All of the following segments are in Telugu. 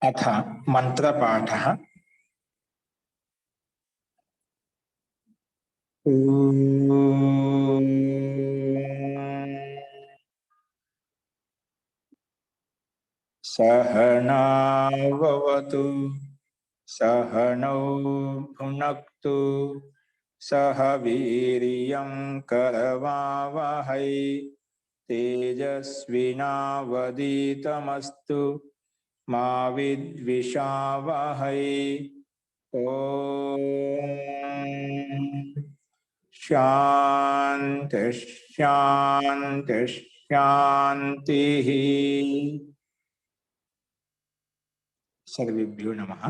अथ मंत्रपाठः। सहनाववतु सहनौ भुनक्तु सह वीर्यं करवावहै तेजस्विनावधीतमस्तु मा विद्विषावहै। ओम शांति शांति शांति। सर्वेभ्यो नमः।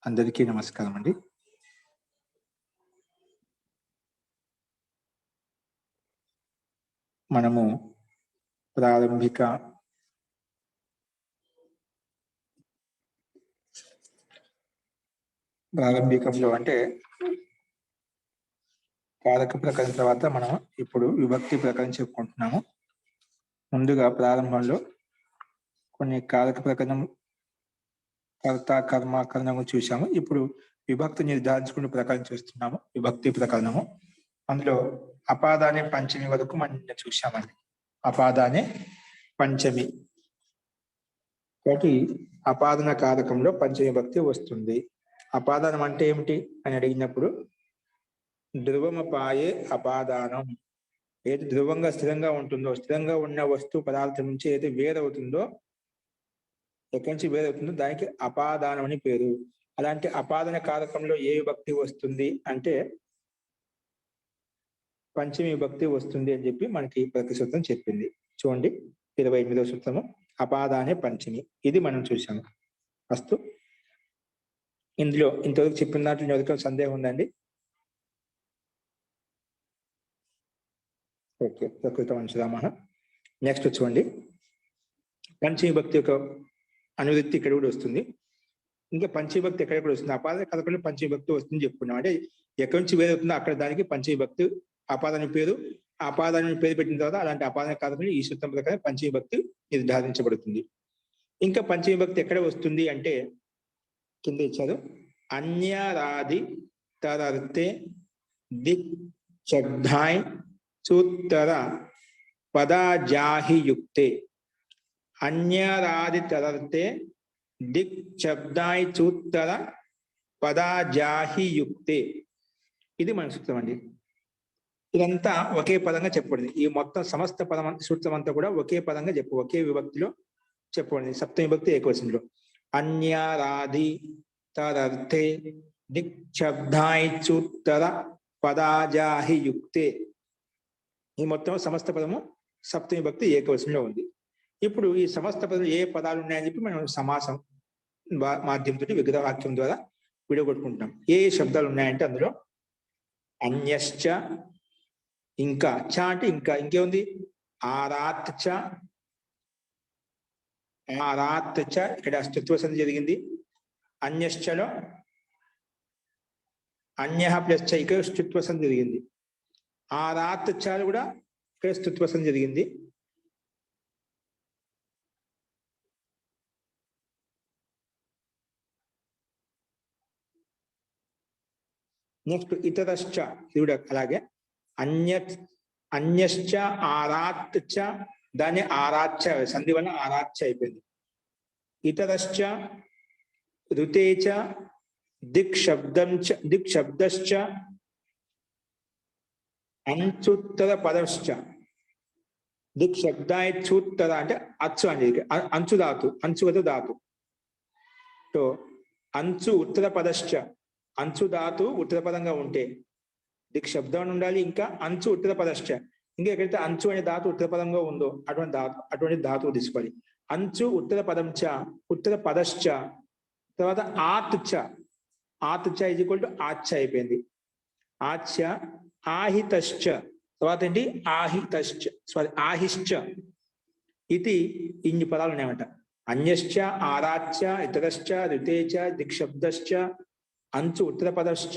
अंदरिकी नमस्कारम अंडी। మనము ప్రారంభికంలో అంటే కారక ప్రకరణ తర్వాత మనం ఇప్పుడు విభక్తి ప్రకరణ చెప్పుకుంటున్నాము. ముందుగా ప్రారంభంలో కొన్ని కారక ప్రకరణం, కర్త కర్మ కరణము చూసాము. ఇప్పుడు విభక్తి నిర్ధారించుకుని ప్రకరణ చూస్తున్నాము. విభక్తి ప్రకరణము అందులో అపాదానే పంచమి వరకు మనం చూసామండి. అపాదానే పంచమి కాబట్టి అపాదన కారకంలో పంచమి విభక్తి వస్తుంది. అపాదానం అంటే ఏమిటి అని అడిగినప్పుడు ధ్రువమపాయే అపాదానం. ఏది ధ్రువంగా స్థిరంగా ఉంటుందో, స్థిరంగా ఉన్న వస్తువు పదార్థం నుంచి ఏది వేరవుతుందో, ఎక్కడి నుంచి వేరవుతుందో దానికి అపాదానం అని పేరు. అలాంటి అపాదన కారకంలో ఏ విభక్తి వస్తుంది అంటే పంచమి విభక్తి వస్తుంది అని చెప్పి మనకి ప్రతి సూత్రం చెప్పింది. చూడండి 28వ సూత్రము అపాదానే పంచమి. ఇది మనం చూసాము. అస్తు ఇందులో ఇంతవరకు చెప్పిన దాంట్లో ఎవరికైనా సందేహం ఉందండి? ఓకే, ప్రకృతం అంశరామः. నెక్స్ట్ చూడండి, పంచమి విభక్తి యొక్క అనువృత్తి ఇక్కడ కూడా వస్తుంది. ఇంకా పంచమి విభక్తి ఎక్కడ కూడా వస్తుంది. అపాదన కథపడి పంచమి విభక్తి వస్తుంది చెప్పుకున్నాం. అంటే ఎక్కడి నుంచి వేరవుతుందో అక్కడ దానికి పంచమి విభక్తి అపాదాని పేరు. అపాదాని పేరు పెట్టిన తర్వాత అలాంటి అపాదన కథపడి ఈ సూత్రం ప్రకారం పంచమి విభక్తి నిర్ధారించబడుతుంది. ఇంకా పంచమి విభక్తి ఎక్కడ వస్తుంది అంటే కింద ఇచ్చారు. అన్యరాది తదర్థే దిక్ శబ్దాయ్ సూత్తర పదాజాహి యుక్తే. అన్యరాది తదర్థే దిక్ శబ్దాయ్ సూత్తర పదాజాహి యుక్తే. ఇది మన సూత్రం అండి. ఇదంతా ఒకే పదంగా చెప్పబడింది. ఈ మొత్తం సమస్త పదం సూత్రం అంతా కూడా ఒకే పదంగా ఒకే విభక్తిలో చెప్పబడింది. సప్తమి విభక్తి ఏకవచనంలో. అన్యరాది తదర్థే దిక్ శబ్దాయ్ సూత్తర పదాజాహి యుక్తే. ఈ మొత్తం సమస్త పదము సప్తమి విభక్తి ఏకవచనంలో ఉంది. ఇప్పుడు ఈ సమస్త పదం ఏ పదాలు ఉన్నాయని చెప్పి మనం సమాసం మాధ్యమంతో విగ్రహవాక్యం ద్వారా విడగొట్టుకుంటాం. ఏ శబ్దాలు ఉన్నాయంటే అందులో అన్యశ్చ, ఇంకా చ అంటే ఇంకా ఇంకేముంది, ఆరాత్ చ. ఆరాత్ చ ఇక్కడ స్తుత్వ సంధి జరిగింది. అన్యశ్చలో అన్య ప్లస్ చ ఇక్కడ స్తుత్వ సంధి జరిగింది. ఆరాత్ చ కూడా ఇక్కడ స్తుత్వ సంధి జరిగింది. నెక్స్ట్ ఇతరశ్చ ఇది కూడా అలాగే. అన్యశ్చ ఆరాత్ చ, దాన్ని ఆరాచ్చ సంధి వల్ల ఆరాచ్చ అయిపోయింది. ఇతరశ్చ ఋతే చ దిక్ శబ్దం చ దిక్ శబ్దశ్చ అంచుత్తర పదశ్చ. దిక్ శబ్దాయ చూత్తర అంటే అచ్చు అండి, అంచు ధాతు, అంచుగత ధాతు. సో అంచు ఉత్తర పదశ్చ, అంచు ధాతు ఉత్తర పదంగా ఉంటే దిక్ శబ్దం ఉండాలి. ఇంకా అంచు ఉత్తర పదశ్చ, ఇంకా ఎక్కడైతే అంచు అనే ధాతు ఉత్తర పదంగా ఉందో అటువంటి ధాతువు తీసుకోవాలి. అంచు ఉత్తర పదం చ, ఉత్తర పదశ్చ. తర్వాత ఆత్ చ, ఆత్ చ ఈజ్ ఈక్వల్ టు ఆచ్ఛ అయిపోయింది. ఆచ్ఛ. ఆహితశ్చ, తర్వాత ఏంటి ఆహితశ్చ, సారీ ఆహిశ్చ. ఇది ఇన్ని పదాలు ఉన్నాయన్నమాట. అన్యశ్చ, ఆరాచ్ఛ, ఇతరశ్చ, ఋతే చ, దిక్ శబ్దశ్చ, అంచు ఉత్తర పదశ్చ,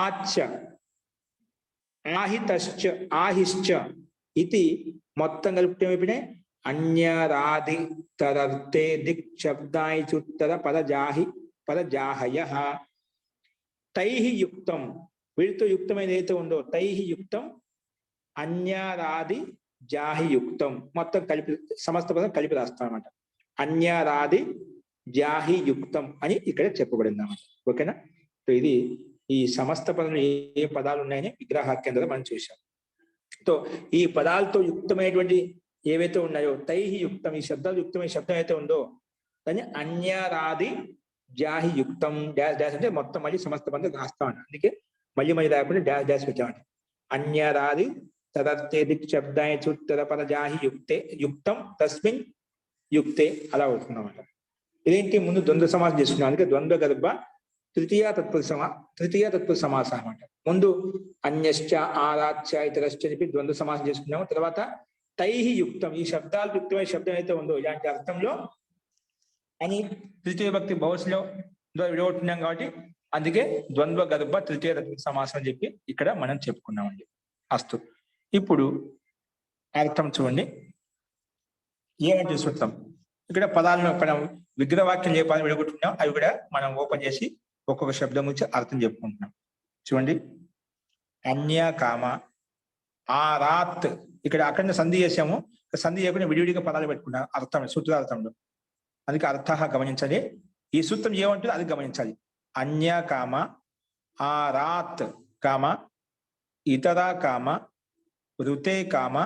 ఆచ్ఛ, ఆహితశ్చ, ఆహిశ్చ. ఇది మొత్తం కలిపితే ఏమైపోయినాయి అన్యరాది తదర్థే దిక్ శబ్దాయుత్తర పదజాహయ తైహి యుక్తం, వీటితో యుక్తమైన ఏదైతే ఉందో తైహి యుక్తం అన్యరాది జాహి యుక్తం, మొత్తం కలిపి సమస్త పదం కలిపి రాస్తాం అన్నమాట. అన్యరాది జాహి యుక్తం అని ఇక్కడ చెప్పబడింది అన్నమాట. ఓకేనా? ఇది ఈ సమస్త పదంలో ఏ పదాలు ఉన్నాయని విగ్రహాఖ్యంలో మనం చూసాం. సో ఈ పదాలతో యుక్తమైనటువంటి ఏవైతే ఉన్నాయో తైహి యుక్తం, ఈ శబ్దాలు యుక్తమైన శబ్దం అయితే ఉందో దాన్ని అన్యరాది జాహి యుక్తం డాష్ డాష్ అంటే మొత్తం మళ్ళీ సమస్త పదం రాస్తామంట. అందుకే మళ్ళీ రాకుండా డాష్ డాష్ పెట్టామంట. అన్యరాది తదర్థే దిక్ శబ్దాయుత్తర పదజాహి యుక్తం తస్మిన్ యుక్తే అలా అవుతుందన్నమాట. ఇదేంటి ముందు ద్వంద్వ సమాసం చేసుకున్నాం. అందుకే ద్వంద్వ గర్భ తృతీయ తత్పురుష సమాసం అన్నమాట. ముందు అన్యశ్చ ఆరాధ్య ఇతరశ్చ చెప్పి ద్వంద్వ సమాసం చేసుకున్నాము. తర్వాత తైహి యుక్తం, ఈ శబ్దాలు యుక్తమైన శబ్దం అయితే ఉందో ఇలాంటి అర్థంలో అని తృతీయ భక్తి బహుశలో విడగొట్టున్నాం కాబట్టి అందుకే ద్వంద్వ గర్భ తృతీయ తత్పురుష సమాసం అని చెప్పి ఇక్కడ మనం చెప్పుకున్నామండి. అస్తు. ఇప్పుడు అర్థం చూడండి, ఏమని చూసుకుంటాం. ఇక్కడ పదాలను మనం విగ్రహవాక్యం ఏ పదాలు విడగొట్టుకున్నాం అవి కూడా మనం ఓపెన్ చేసి ఒక్కొక్క శబ్దం గురించి అర్థం చెప్పుకుంటున్నాం. చూడండి, అన్య కామ ఆరాత్, ఇక్కడ అక్కడ సంధి చేసాము, సంధి చేయకుండా విడివిడిగా పదాలు పెట్టుకున్నాం అర్థం సూత్రార్థంలో. అందుకే అర్థ గమనించాలి. ఈ సూత్రం ఏమంటుందో అది గమనించాలి. అన్య కామ ఆరాత్ కామ ఇతర కామ ఋతే కామ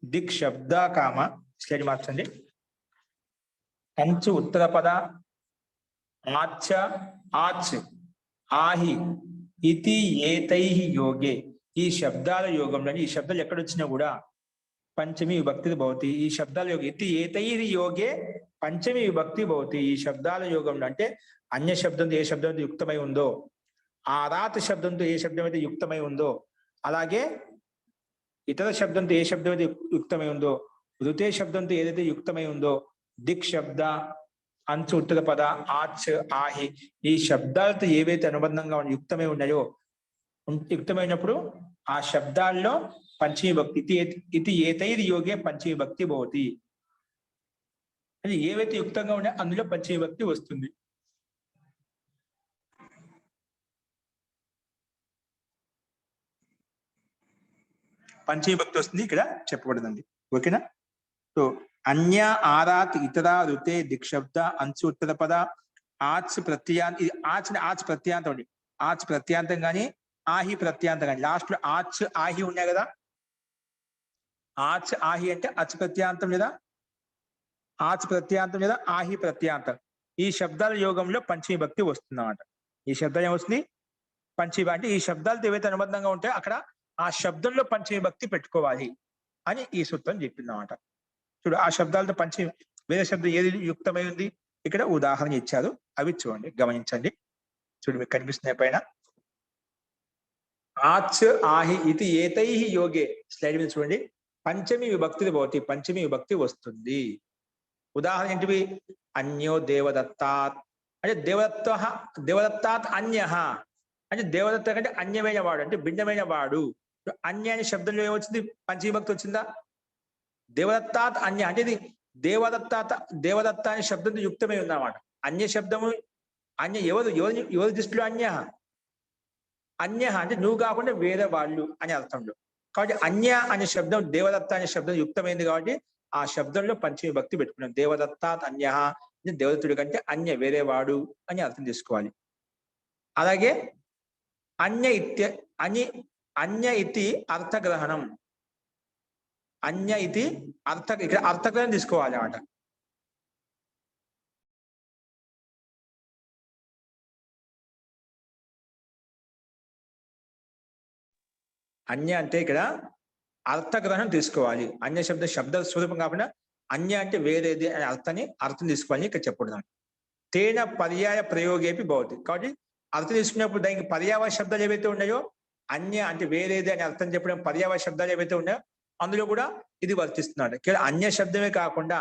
దిక్ శబ్ద కామ. స్లైడ్ మార్చండి. కంచు ఉత్తర పద ఆచ ఆచ్ ఆహి ఇతి ఏతైహి యోగే, ఈ శబ్దాల యోగంలో ఈ శబ్దాలు ఎక్కడొచ్చినా కూడా పంచమి విభక్తి భవతి. ఈ శబ్దాల యోగం ఇతి ఏతైహి యోగే పంచమి విభక్తి భవతి. ఈ శబ్దాల యోగంలో అంటే అన్య శబ్దంతో ఏ శబ్దం అయితే యుక్తమై ఉందో, ఆరాత్ శబ్దంతో ఏ శబ్దం అయితే యుక్తమై ఉందో, అలాగే ఇతర శబ్దంతో ఏ శబ్దం అయితే యుక్తమై ఉందో, ఋతే శబ్దంతో ఏదైతే యుక్తమై ఉందో, దిక్ శబ్ద అంచు ఉత్తర పద ఆచ్ ఆహి ఈ శబ్దాలతో ఏవైతే అనుబంధంగా యుక్తమై ఉన్నాయో, యుక్తమైనప్పుడు ఆ శబ్దాల్లో పంచమీ భక్తి ఇది ఏతైది యోగే పంచమీ భక్తి భవతి. అది ఏవైతే యుక్తంగా ఉన్నాయో అందులో పంచమీ భక్తి వస్తుంది. పంచమీ భక్తి వస్తుంది ఇక్కడ చెప్పబడిందండి. ఓకేనా? సో అన్య ఆరాత్ ఇతర ఋతే దిక్షబ్ద అంచు ఉత్తర పద ఆచ్ ప్రత్యాంత, ఇది ఆచ్ ప్రత్యాంతం అండి. ఆచ్ ప్రత్యాంతం కానీ ఆహి ప్రత్యాంతం కానీ, లాస్ట్ లో ఆచ్ ఆహి ఉన్నాయి కదా, ఆచ్ ఆహి అంటే అచ్ ప్రత్యాంతం లేదా ఆచ్ ప్రత్యాంతం లేదా ఆహి ప్రత్యాంతం. ఈ శబ్దాల యోగంలో పంచమీ భక్తి వస్తుంది అన్నమాట. ఈ శబ్దం ఏమొస్తుంది? పంచమీ. అంటే ఈ శబ్దాలతో ఏవైతే అనుబంధంగా ఉంటాయో అక్కడ ఆ శబ్దంలో పంచమీ భక్తి పెట్టుకోవాలి అని ఈ సూత్రం చెప్పింది అన్నమాట. చూడు, ఆ శబ్దాలతో పంచమీ వేరే శబ్దం ఏది యుక్తమై ఉంది ఇక్కడ ఉదాహరణ ఇచ్చారు, అవి చూడండి, గమనించండి. చూడు, మీకు కనిపిస్తున్నాయి పైన. ఆచ్ ఆహి ఇది ఏతైహి యోగే, స్లైడ్ మీద చూడండి, పంచమి విభక్తి భవతి, పంచమి విభక్తి వస్తుంది. ఉదాహరణ ఏంటివి? అన్యో దేవదత్తాత్ అంటే దేవదత్తాత్ అన్య అంటే దేవదత్త కంటే అన్యమైన వాడు అంటే భిన్నమైన వాడు. అన్య అనే శబ్దంలో ఏమొచ్చింది? పంచవిభక్తి వచ్చిందా? దేవదత్తాత్ అన్య అంటే ఇది దేవదత్త అనే శబ్దంతో యుక్తమై ఉందన్నమాట. అన్య శబ్దము అన్య ఎవరి దృష్టిలో అన్య అంటే నువ్వు కాకుండా వేరే వాళ్ళు అనే అర్థంలో. కాబట్టి అన్య అనే శబ్దం దేవదత్త అనే శబ్దం యుక్తమైంది కాబట్టి ఆ శబ్దంలో పంచమి భక్తి పెట్టుకున్నాం. దేవదత్తాత్ అన్య అంటే దేవదత్తుడి కంటే అన్య వేరే వాడు అని అర్థం చేసుకోవాలి. అలాగే అన్య ఇతి అర్థగ్రహణం, అన్య ఇది ఇక్కడ అర్థగ్రహణం తీసుకోవాలి అన్నమాట. అన్య అంటే ఇక్కడ అర్థగ్రహణం తీసుకోవాలి. అన్య శబ్ద స్వరూపం కాకుండా అన్య అంటే వేరేది అనే అర్థం తీసుకోవాలని ఇక్కడ చెప్పడం. తేన పర్యాయ ప్రయోగేపి భవతి. కాబట్టి అర్థం తీసుకున్నప్పుడు దానికి పర్యాయ శబ్దాలు ఏవైతే ఉన్నాయో, అన్య అంటే వేరేది అని అర్థం చెప్పడం పర్యాయ శబ్దాలు ఏవైతే ఉన్నాయో అందులో కూడా ఇది వర్తిస్తున్నాడు. కేవలం అన్య శబ్దమే కాకుండా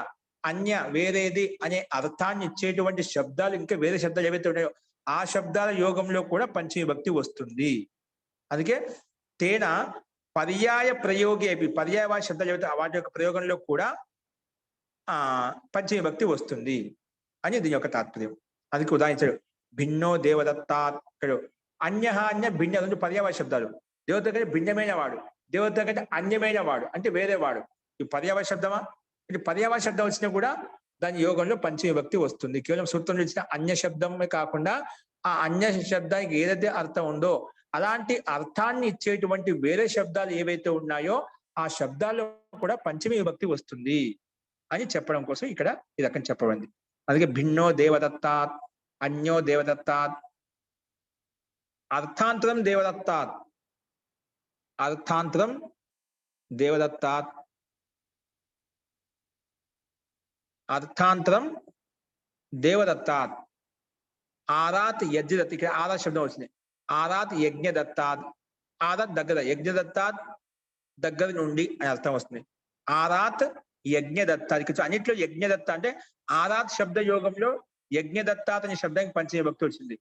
అన్య వేరేది అనే అర్థాన్ని ఇచ్చేటువంటి శబ్దాలు ఇంకా వేరే శబ్దాలు ఏవైతే ఉన్నాయో ఆ శబ్దాల యోగంలో కూడా పంచమీ భక్తి వస్తుంది. అందుకే తేన పర్యాయ ప్రయోగే, పర్యాయ శబ్దాలు ఏవైతే వాటి యొక్క ప్రయోగంలో కూడా పంచమీ భక్తి వస్తుంది అని దీని యొక్క తాత్పర్యం. అందుకే ఉదాహరించాడు భిన్నో దేవదత్తాడు. అన్య భిన్న రెండు పర్యావరణ శబ్దాలు. దేవత కంటే భిన్నమైన వాడు, దేవత కంటే అన్యమైన వాడు అంటే వేరే వాడు. ఈ పర్యావరణ శబ్దమా? ఇది పర్యావరణ శబ్దం వచ్చినా కూడా దాని యోగంలో పంచమీ భక్తి వస్తుంది. కేవలం సూత్రంలో ఇచ్చిన అన్య శబ్దమే కాకుండా ఆ అన్య శబ్దానికి ఏదైతే అర్థం ఉందో అలాంటి అర్థాన్ని ఇచ్చేటువంటి వేరే శబ్దాలు ఏవైతే ఉన్నాయో ఆ శబ్దాల్లో కూడా పంచమీ భక్తి వస్తుంది అని చెప్పడం కోసం ఇక్కడ ఈ రకం చెప్పబడింది. అందుకే భిన్నో దేవదత్తాత్, అన్యో దేవదత్తాత్, అర్థాంతరం దేవదత్తాత్, అర్థాంతరం దేవదత్తాత్, అర్థాంతరం దేవదత్తాత్, ఆరాత్ యజ్ఞదత్. ఇక్కడ ఆరాత్ శబ్దం వచ్చింది. ఆరాత్ యజ్ఞదత్తాత్, ఆరాత్ దగ్గర, యజ్ఞదత్తాత్ దగ్గర నుండి అని అర్థం వస్తుంది. ఆరాత్ యజ్ఞదత్తాత్. ఇక్కడ అన్నిట్లో యజ్ఞదత్త అంటే ఆరాత్ శబ్ద యోగంలో యజ్ఞదత్తాత్ అనే శబ్దానికి పంచమీ భక్తి వచ్చింది.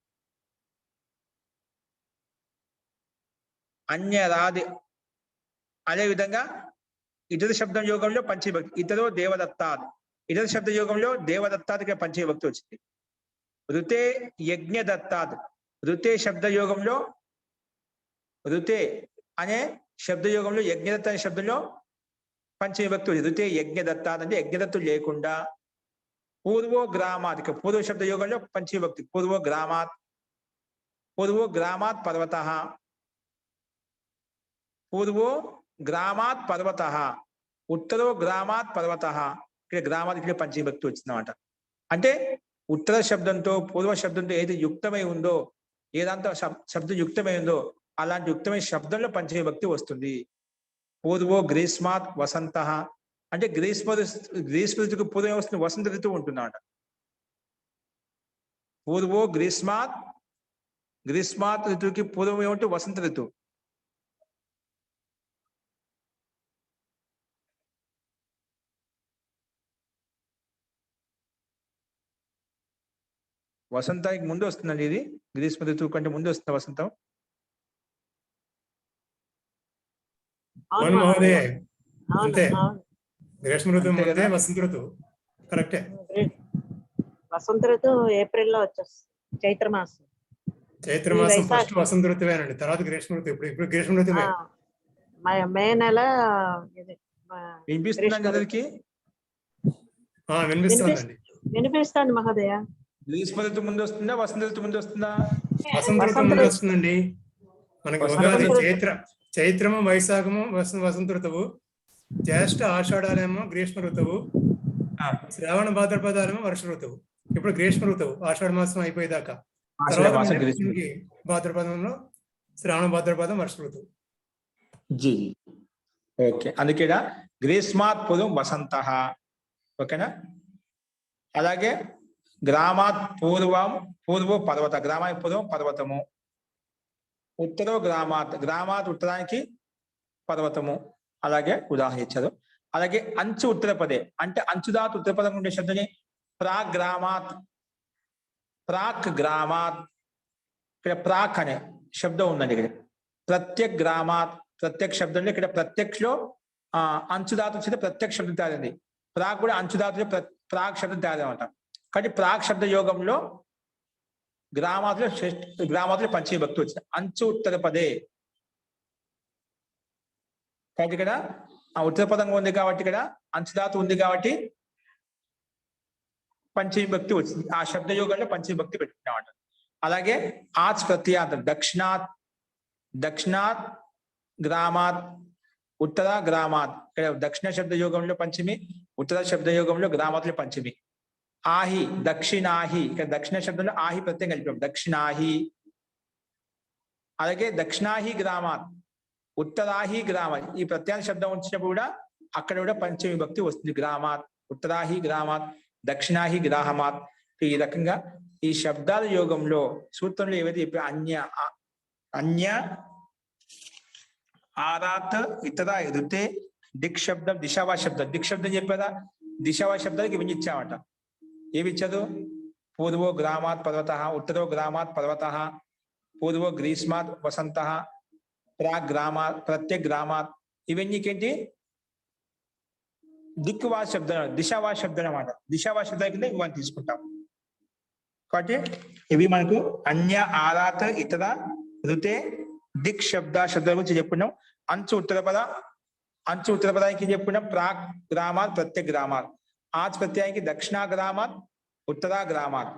అన్యరాది అదేవిధంగా ఇతర శబ్దం యోగంలో పంచమీ భక్తి. ఇతరో దేవదత్తాత్, ఇతర శబ్ద యోగంలో దేవదత్తాత్ ఇక్కడ పంచమీ భక్తి వచ్చింది. ఋతే యజ్ఞదత్తాత్, ఋతే శబ్ద యోగంలో ఋతే అనే శబ్దయోగంలో యజ్ఞదత్త అనే శబ్దంలో పంచమీ భక్తి వచ్చింది. ఋతే యజ్ఞదత్తాత్ అంటే యజ్ఞదత్తులు లేకుండా. పూర్వో గ్రామాత్, ఇక పూర్వ శబ్ద యోగంలో పంచమీ భక్తి. పూర్వో గ్రామాత్, పూర్వో గ్రామాత్ పర్వతః, పూర్వో గ్రామాత్ పర్వతః, ఉత్తరో గ్రామాత్ పర్వతః. ఇక్కడ గ్రామాత్ ఇక్కడ పంచమీ భక్తి వచ్చిందన్నమాట. అంటే ఉత్తర శబ్దంతో పూర్వ శబ్దంతో ఏది యుక్తమై ఉందో, ఏదంతా శబ్దం యుక్తమై ఉందో అలాంటి యుక్తమైన శబ్దంలో పంచమీ భక్తి వస్తుంది. పూర్వో గ్రీష్మాత్ వసంతః అంటే గ్రీష్మ ఋతువుకి పూర్వం వస్తుంది వసంత ఋతువు ఉంటుందన్నమాట. పూర్వో గ్రీష్మాత్ ఋతువుకి పూర్వం ఏమంటే వసంత ఋతువు. వసంతానికి ముందు వస్తుందండి ఇది. గ్రీష్మ ఋతువు కంటే ముందు వస్తుంది వసంతం. అంతే. గ్రీష్మ ఋతువు ముందే వసంత ఋతువు. కరెక్టే. వసంత ఋతువు ఏప్రిల్లో వచ్చేస్తుంది. చైత్రమాసం ఫస్ట్ వసంత ఋతువేనండి, తర్వాత గ్రీష్మ ఋతువు. ఇప్పుడు గ్రీష్మ ఋతువే. మే నెల వినిపిస్తుంది. వినిపిస్తాను మహోదయ. గ్రీష్మ ఋతువు ముందు వస్తుందా వసంత ఋతువు ముందు వస్తుందా? వసంత ఋతువు ముందు వస్తుందండి. మనకి ఉగాది చైత్రము వైశాఖము వసంత ఋతువు, జ్యేష్ఠ ఆషాఢాలేమో గ్రీష్మ ఋతువు, శ్రావణ భాద్రపదాలేమో వర్ష ఋతువు. ఇప్పుడు గ్రీష్మ ఋతువు ఆషాఢ మాసం అయిపోయేదాకా. భాద్రపదంలో శ్రావణ భాద్రపదం వర్ష ఋతువు. జీ ఓకే. అందుకే గ్రీష్మాత్ పూర్వం వసంతః. ఓకేనా? అలాగే గ్రామాత్ పూర్వో పర్వత, గ్రామానికి పూర్వం పర్వతము. ఉత్తరో గ్రామాత్ ఉత్తరానికి పర్వతము. అలాగే ఉదాహరణ ఇచ్చారు. అలాగే అంచు ఉత్తర పదే అంటే అంచుదాత్ ఉత్తర పదం ఉండే శబ్దని ప్రాక్ గ్రామాత్. ఇక్కడ ప్రాక్ అనే శబ్దం ఉందండి. ఇక్కడ ప్రత్యక్ గ్రామాత్, ప్రత్యక్ శబ్దంలో ఇక్కడ ప్రత్యక్షలో అంచుదాతు వచ్చింది, ప్రత్యక్ష శబ్దం తయారైంది. ప్రాక్ కూడా అంచుదాతులో ప్రాక్ శబ్దం తయారనమాట. కాబట్టి ప్రాక్ శబ్ద యోగంలో గ్రామాతులో పంచమీ భక్తి వచ్చింది. అంచు ఉత్తర పదే. కాబట్టి ఇక్కడ ఉత్తర పదంగా ఉంది కాబట్టి ఇక్కడ అంచుదాతు ఉంది కాబట్టి పంచమీ భక్తి వచ్చింది. ఆ శబ్ద యోగంలో పంచమీ భక్తి పెట్టినమాట. అలాగే ఆచ్ ప్రత్యార్థం దక్షిణాత్ గ్రామాత్, ఉత్తర గ్రామాత్. ఇక్కడ దక్షిణ శబ్ద యోగంలో పంచమి, ఉత్తర శబ్ద యోగంలో గ్రామాతులో పంచమి. ఆహి దక్షిణాహి, ఇక్కడ దక్షిణ శబ్దంలో ఆహి ప్రత్యయం కలిపాం, దక్షిణాహి. అలాగే దక్షిణాహి గ్రామాత్, ఉత్తరాహి గ్రామాత్. ఈ ప్రత్యాన శబ్దం వచ్చినప్పుడు కూడా అక్కడ కూడా పంచమి భక్తి వస్తుంది. గ్రామాత్, ఉత్తరాహి గ్రామాత్, దక్షిణాహి గ్రామాత్. ఈ రకంగా ఈ శబ్దాల యోగంలో సూత్రంలో ఏవైతే చెప్పి అన్య ఆరాత్ ఇతర ఋతే దిక్ శబ్దం దిశావా శబ్దం. దిక్ శబ్దం చెప్పారా? దిశావా శబ్దానికి ఇవన్నీ ఇచ్చామట. ఏమి ఇచ్చారు? పూర్వో గ్రామాత్ పర్వత, ఉత్తరో గ్రామాత్ పర్వత, పూర్వో గ్రీష్మాత్ వసంత, ప్రాక్ గ్రామాత్, ప్రత్యక్ గ్రామాత్. ఇవన్నీకేంటి? దిక్కువా శబ్దం, దిశావా శబ్దం అన్నమాట. దిశావా శబ్దం కింద ఇవన్నీ తీసుకుంటాం. కాబట్టి ఇవి మనకు అన్య, ఆరాత, ఇతర, ఋతే, దిక్ శబ్దాల గురించి చెప్పుకున్నాం. అంచు ఉత్తర పద, అంచు ఉత్తర పదానికి చెప్పుకున్నాం ప్రాక్ గ్రామాలు, ప్రత్యేక గ్రామాలు. ఆచ్ ప్రత్యయానికి దక్షిణ గ్రామాలు, ఉత్తర గ్రామాలు.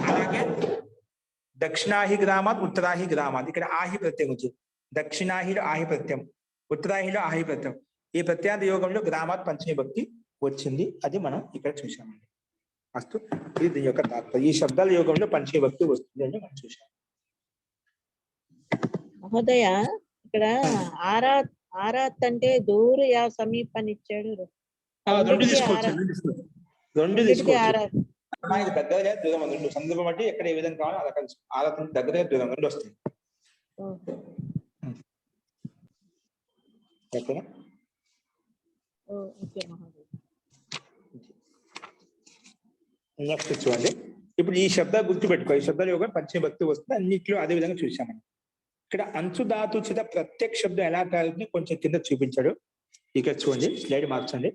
అలాగే దక్షిణాహి గ్రామాలు, ఉత్తరాహి గ్రామాలు. ఇక్కడ ఆహి ప్రత్యయం వచ్చింది. దక్షిణాహిలో ఆహి ప్రత్యయం, ఉత్తరాహిలో ఆహి ప్రత్యయం. ఈ ప్రత్యాంత యోగంలో గ్రామాత్ పంచమీ భక్తి వచ్చింది. అది మనం ఇక్కడ చూసామండి. అస్తు, ఇది దీని యొక్క తాత్పర్యం. ఈ శబ్దాల యోగంలో పంచమీ భక్తి వస్తుంది అని మనం చూసాం. మహోదయ, ఇక్కడ ఆరాత్ అంటే దూర యా సమీపాన్ని ఇచ్చాడు. రెండు తీసుకోవచ్చు, రెండు తీసుకోవచ్చు. ఆరాత్ దగ్గరగా దూరం, రెండు సందర్భం బట్టి ఎక్కడ ఏ విధంగా కావాలో అలా కలిసి ఆరాధన దగ్గరగా దూరం రెండు వస్తాయి. ఓకేనా? ఓకే మహోదయ. నెక్స్ట్ చూడండి. ఇప్పుడు ఈ శబ్దాలు గుర్తుపెట్టుకో. ఈ శబ్దాల యోగం పంచమీ భక్తి వస్తుంది. అన్నిట్లో అదే విధంగా చూసామని. ఇక్కడ అంచు ధాతు చేత ప్రత్యేక శబ్దం ఎలా కాదు కొంచెం కింద చూపించాడు. ఇక్కడ చూడండి, స్లైడ్ మార్చండి.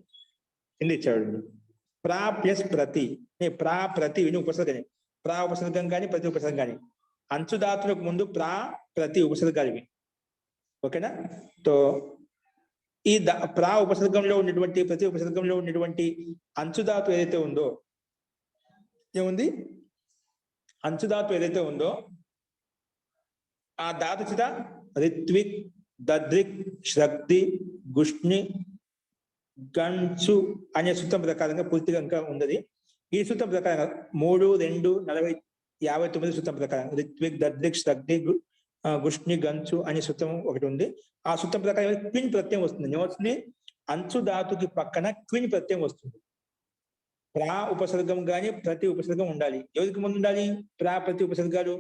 కింద ఇచ్చాడు ప్రా ప్లస్ ప్రతి. ప్రా ప్రతి ఉపసర్గని, ప్రా ఉపసర్గం కానీ ప్రతి ఉపసర్గం కానీ. అంచు ధాతులకు ముందు ప్రా ప్రతి ఉపసర్గాలు ఇవి. ఓకేనా? తో ఈ ప్రా ఉపసర్గంలో ఉన్నటువంటి, ప్రతి ఉపసర్గంలో ఉన్నటువంటి అంచుధాతు ఏదైతే ఉందో, ఏముంది? అంచుధాతు ఏదైతే ఉందో ఆ ధాతు చేత రిత్విక్, దద్రిక్, శ్రక్తి, గుష్ణి, గంచు అనే సూత్రం ప్రకారంగా పూర్తిగా ఇంకా ఉన్నది. ఈ సూత్రం ప్రకారంగా 3, 2, 40, 59 సూత్రం ప్రకారం రిత్విక్, దద్రిక్, శ్రక్తి, గుష్ణి, గంచు అనే సూత్రం ఒకటి ఉంది. ఆ సూత్రం ప్రకారం క్విన్ ప్రత్యయం వస్తుంది. ఏమొస్తుంది? అంచు ధాతుకి పక్కన క్విన్ ప్రత్యయం వస్తుంది. ప్రా ఉపసర్గం కానీ ప్రతి ఉపసర్గం ఉండాలి. ఎవరికి ముందు ఉండాలి? ప్రా ప్రతి ఉపసర్గాలు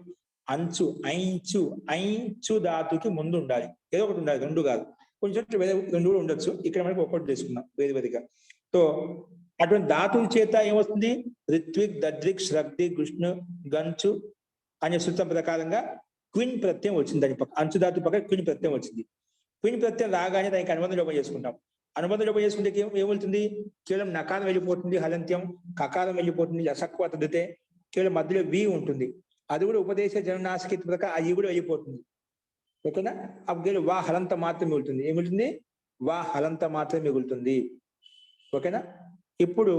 అంచు, ఐంచు, ఐంచు ధాతుకి ముందు ఉండాలి. ఏదో ఒకటి ఉండాలి, రెండు కాదు. కొంచెం వేరే రెండు కూడా ఉండొచ్చు. ఇక్కడ మనకి ఒక్కటి తీసుకున్నాం వేరు వేరుగా. సో అటువంటి ధాతువు చేత ఏమొస్తుంది? రిత్విక్, దద్రిక్, శ్రక్తి, గుష్ణు, గంచు అనే సూత్రం ప్రకారంగా క్విన్ ప్రత్యయం వచ్చింది. దాని పక్క అంచు ధాతు పక్కన క్విన్ ప్రత్యయం వచ్చింది. క్విన్ ప్రత్యయం రాగానే దానికి అనుబంధ లోపం చేసుకుంటాం. అనుబంధ లోపం చేసుకుంటే ఏమవుతుంది? కేవలం నకారం వెళ్ళిపోతుంది, హలంత్యం, కకారం వెళ్ళిపోతుంది, యసక్వ తదితే కేవలం మధ్యలో వి ఉంటుంది. అది కూడా ఉపదేశ జననాశకి ప్రకారం అది కూడా వెళ్ళిపోతుంది. ఓకేనా? అప్పుడు వా హలంత మాత్రం మిగులుతుంది. ఏమిగులుతుంది? వా హలంత మాత్రం మిగులుతుంది. ఓకేనా? ఇప్పుడు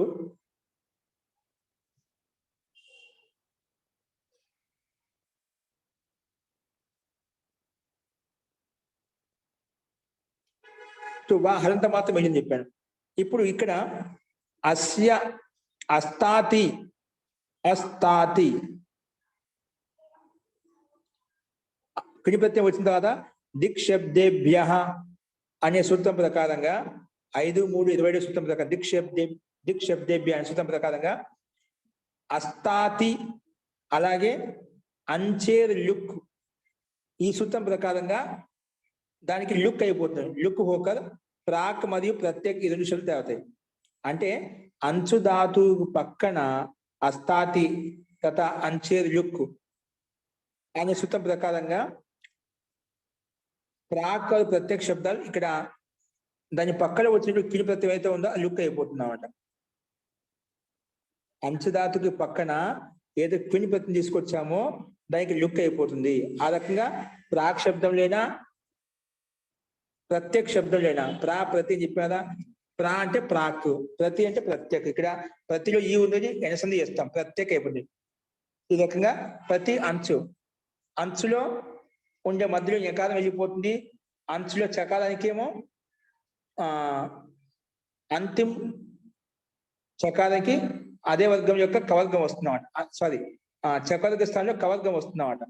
వా హలంత మాత్రం మిగిలింది చెప్పాను. ఇప్పుడు ఇక్కడ అస్య, అస్తాతి, అస్తాతి క్రియ ప్రత్యయం వచ్చిన తర్వాత దిక్ శబ్దేభ్య అనే సూత్రం ప్రకారంగా 5, 3, 27 సూత్రం ప్రకారం దిక్ శబ్దేభ్య అనే సూత్రం ప్రకారంగా అస్తాతి, అలాగే అంచేర్ లుక్, ఈ సూత్రం ప్రకారంగా దానికి లుక్ అయిపోతుంది. లుక్ హోకర్ ప్రాక్ మరియు ప్రత్యేక ఈ 2 శబ్దాలు అవుతాయి. అంటే అంచు ధాతు పక్కన అస్తాతి తథా అంచేర్ లుక్ అనే సూత్రం ప్రకారంగా ప్రాక్ ప్రత్యేక శబ్దాలు ఇక్కడ దాని పక్కన వచ్చినట్టు కిడి ప్రత్యయం అయితే ఉందో ఆ లుక్ అయిపోతుంది అన్నమాట. అంచుధాతుకి పక్కన ఏదో క్విని ప్రత్యయం తీసుకొచ్చామో దానికి లుక్ అయిపోతుంది. ఆ రకంగా ప్రాక్ శబ్దం లేనా ప్రత్యేక శబ్దం లేనా ప్రా ప్రతి చెప్పారా? ప్రా అంటే ప్రాక్, ప్రతి అంటే ప్రత్యేక. ఇక్కడ ప్రతిలో ఈ ఉన్నది ఎనసంది చేస్తాం, ప్రత్యేక అయిపోతుంది. ఈ రకంగా ప్రతి అంచు, అంచులో ఉండే మధ్యలో యకారం వెళ్ళిపోతుంది. అంచులో చకారానికి ఏమో అంతిమ చకారానికి అదే వర్గం యొక్క కవర్గం వస్తుందన్నమాట. సారీ, చకవర్గ స్థానంలో కవర్గం వస్తుందన్నమాట.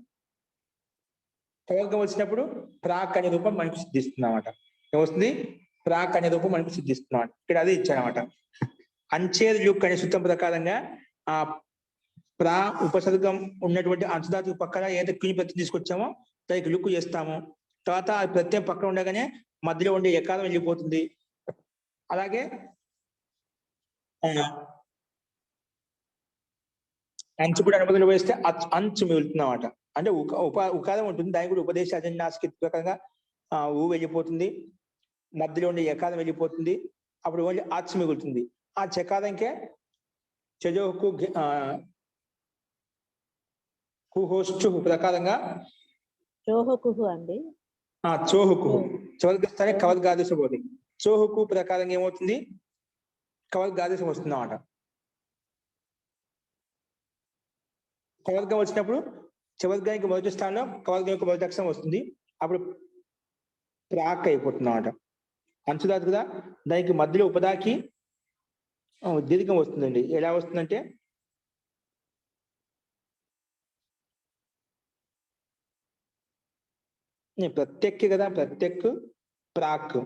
కవర్గం వచ్చినప్పుడు ప్రాక్ అనే రూపం మనకు సిద్ధిస్తుందన్నమాట. ఏమొస్తుంది? ప్రాక్ అనే రూపం మనకు సిద్ధిస్తుందన్నమాట. ఇక్కడ అదే ఇచ్చానమాట. అంచేర్ లుక్ అనే సూత్రం ప్రకారంగా ఆ ప్రా ఉపసర్గం ఉన్నటువంటి అంచుధాతు పక్కన ఏదైతే క్విని ప్రత్యయం తీసుకొచ్చామో దానికి లుక్ చేస్తాము. తర్వాత ఆ ప్రత్యయం పక్కన ఉండగానే మధ్యలో ఉండే యకారం వెళ్ళిపోతుంది. అలాగే అంచు కూడా అనుబంధంలో వేస్తే అంచు మిగులుతుంది అన్నమాట. అంటే ఉకారం ఉంటుంది, దానికి కూడా ఉపదేశ అజన్యాస్కి ప్రకారంగా ఊ వెళ్ళిపోతుంది, మధ్యలో ఉండే యకారం వెళ్ళిపోతుంది. అప్పుడు ఓన్లీ ఆచ్ మిగులుతుంది. ఆ చకారంకే చజోహుకు కుహోశ్చు ప్రకారంగా చోహకుహు అండి. చోహుకు చివరికి కవర్గ ఆదేశం పోతుంది. చోహుకు ప్రకారంగా ఏమవుతుంది, కవర్గ ఆదేశం వస్తుంది అన్నమాట. కవర్గం వచ్చినప్పుడు చివర్గానికి మొదటి స్థానంలో కవర్గం యొక్క మొదటి అక్షరం వస్తుంది. అప్పుడు ప్రాక్ అయిపోతుంది అన్నమాట. అంచుదాత కదా, దానికి మధ్యలో ఉపదాకి దీర్ఘం వస్తుందండి. ఎలా వస్తుందంటే ప్రత్యక్ కదా, ప్రత్యక్ ప్రాక్